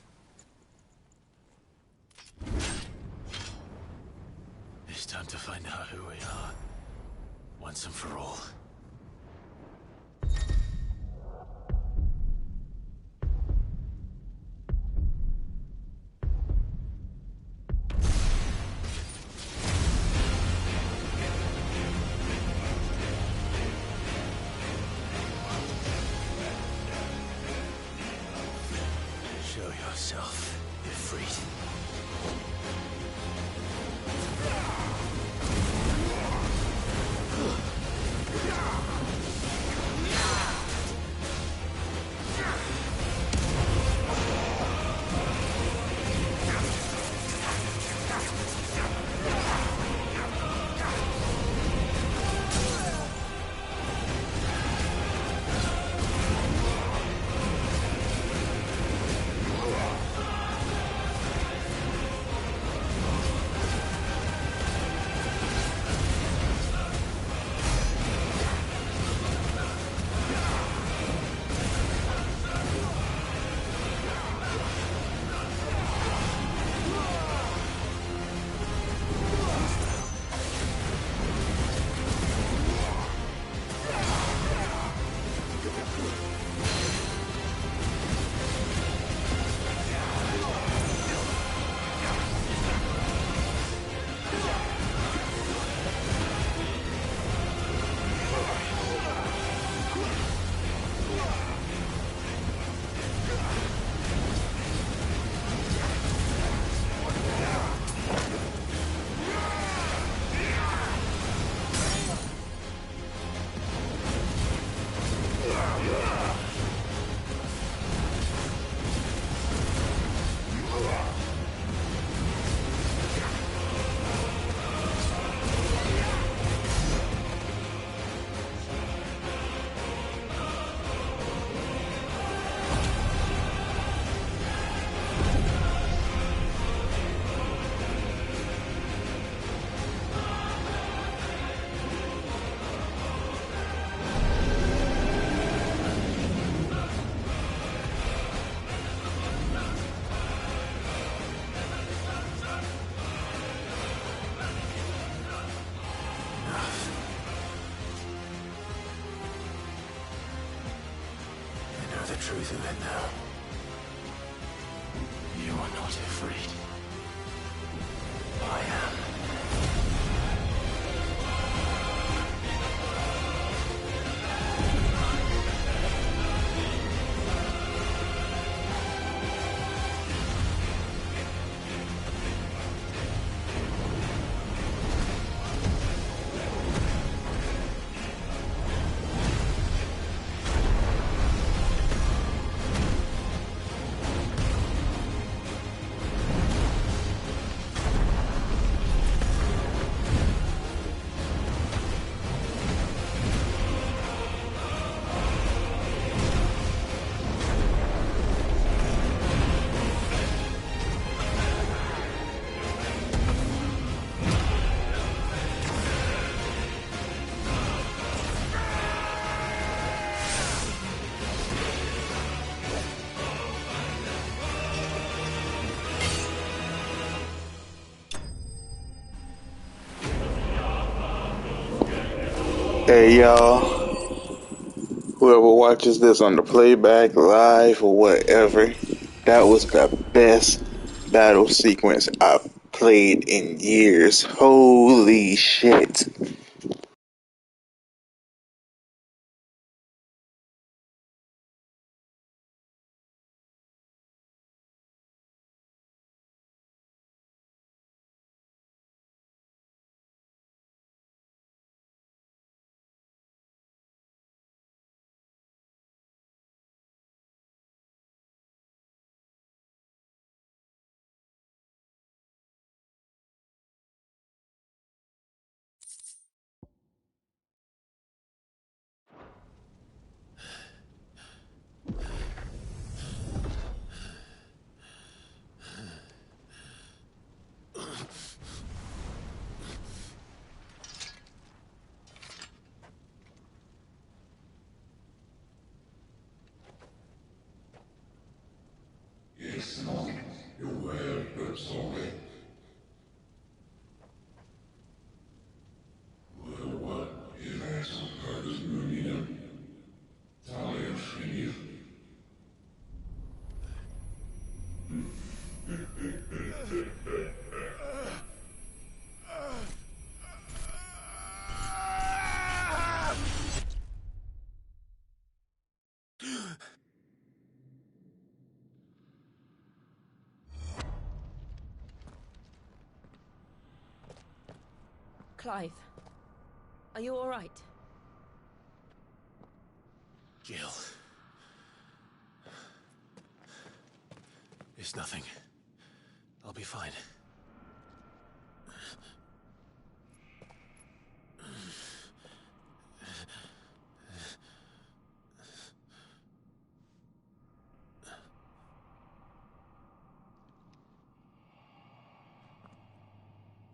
Speaker 18: It's time to find out who we are, once and for all. Show yourself, Ifrit. Truth of it now. You are not afraid. I am.
Speaker 6: Hey y'all, whoever watches this on the playback, live, or whatever, That was the best battle sequence I've played in years. Holy shit.
Speaker 2: Clive, are you all right?
Speaker 18: Jill. It's nothing. I'll be fine.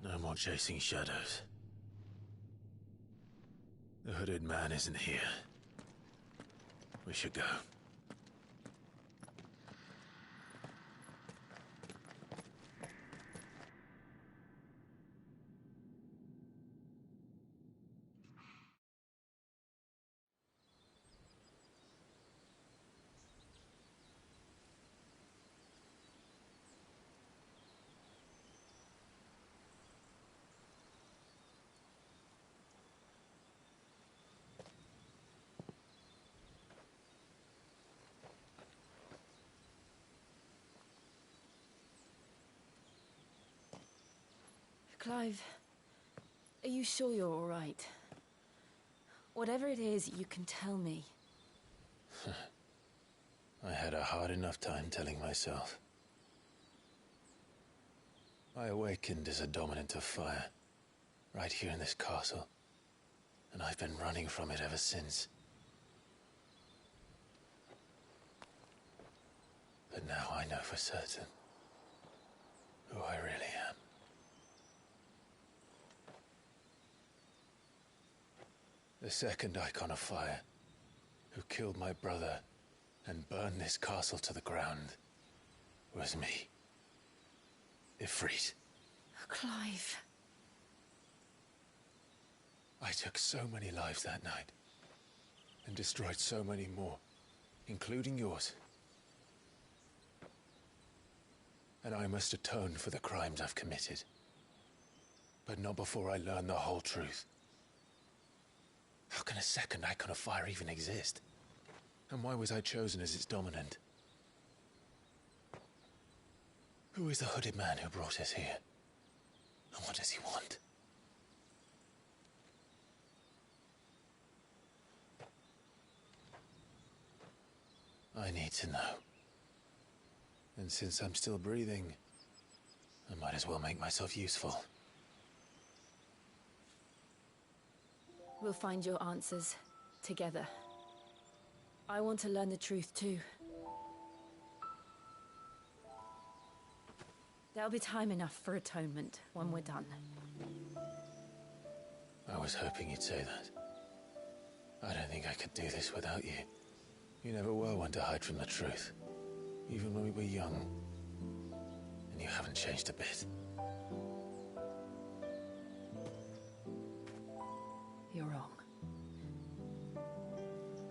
Speaker 18: No more chasing shadows. The hooded man isn't here. We should go.
Speaker 2: Clive, are you sure you're all right? Whatever it is, you can tell me.
Speaker 5: I had a hard enough time telling myself. I awakened as a dominant of fire, right here in this castle, and I've been running from it ever since. But now I know for certain who I really am. The second icon of fire, who killed my brother and burned this castle to the ground, was me. Ifrit.
Speaker 2: Clive.
Speaker 5: I took so many lives that night, and destroyed so many more, including yours. And I must atone for the crimes I've committed. But not before I learn the whole truth. How can a second icon of fire even exist? And why was I chosen as its dominant? Who is the hooded man who brought us here? And what does he want? I need to know. And since I'm still breathing, I might as well make myself useful.
Speaker 2: We'll find your answers together. I want to learn the truth too. There'll be time enough for atonement when we're done.
Speaker 5: I was hoping you'd say that. I don't think I could do this without you. You never were one to hide from the truth, even when we were young. And you haven't changed a bit.
Speaker 2: You're wrong.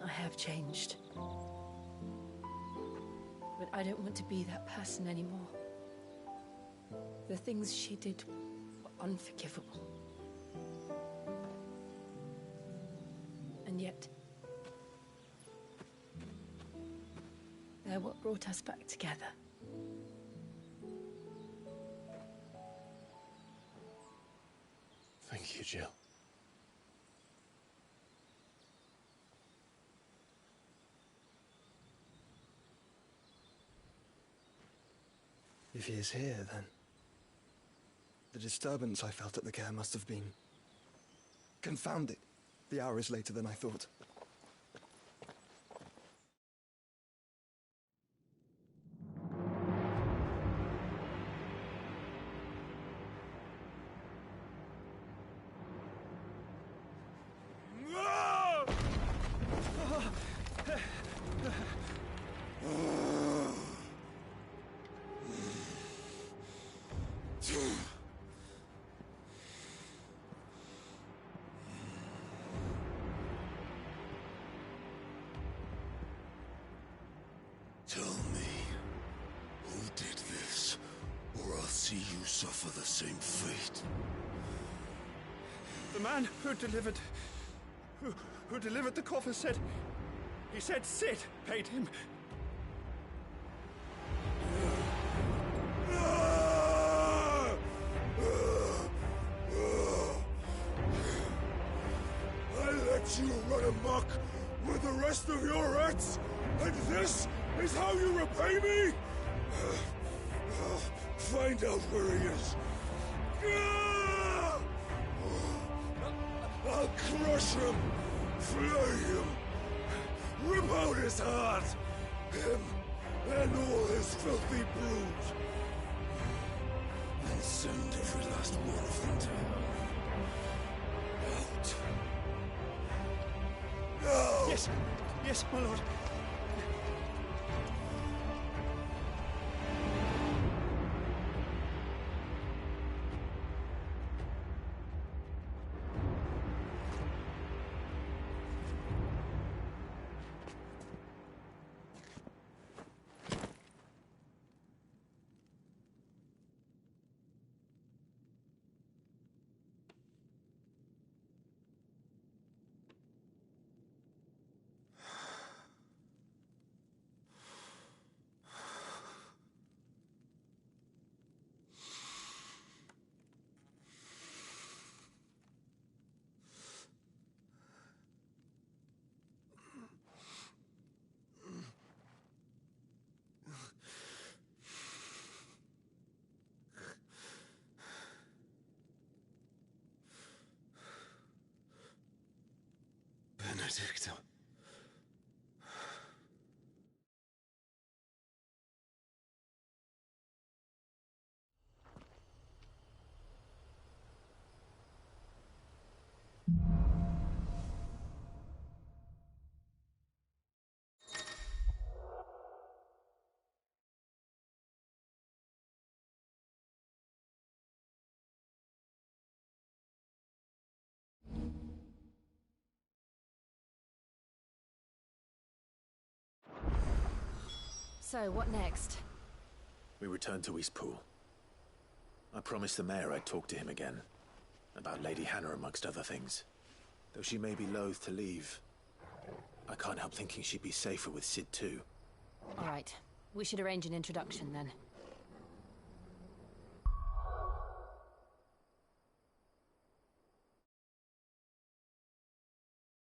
Speaker 2: I have changed. But I don't want to be that person anymore. The things she did were unforgivable. And yet, they're what brought us back together.
Speaker 5: Thank you, Jill.
Speaker 9: If he is here, then the disturbance I felt at the care must have been confounded. The hour is later than I thought.
Speaker 3: Tell me, who did this, or I'll see you suffer the same fate.
Speaker 9: The man who delivered the coffer said... He said Sid paid him.
Speaker 3: I let you run amok with the rest of your rats, and this is how you repay me? Find out where he is. I'll crush him, flay him, rip out his heart, him and all his filthy brood, and send every last one of them to hell. Out. No!
Speaker 9: Yes, yes, my lord.
Speaker 5: Benedicta.
Speaker 2: So, what next?
Speaker 18: We return to Eastpool. I promised the mayor I'd talk to him again. About Lady Hannah, amongst other things. Though she may be loath to leave, I can't help thinking she'd be safer with Sid too.
Speaker 2: All right. We should arrange an introduction then.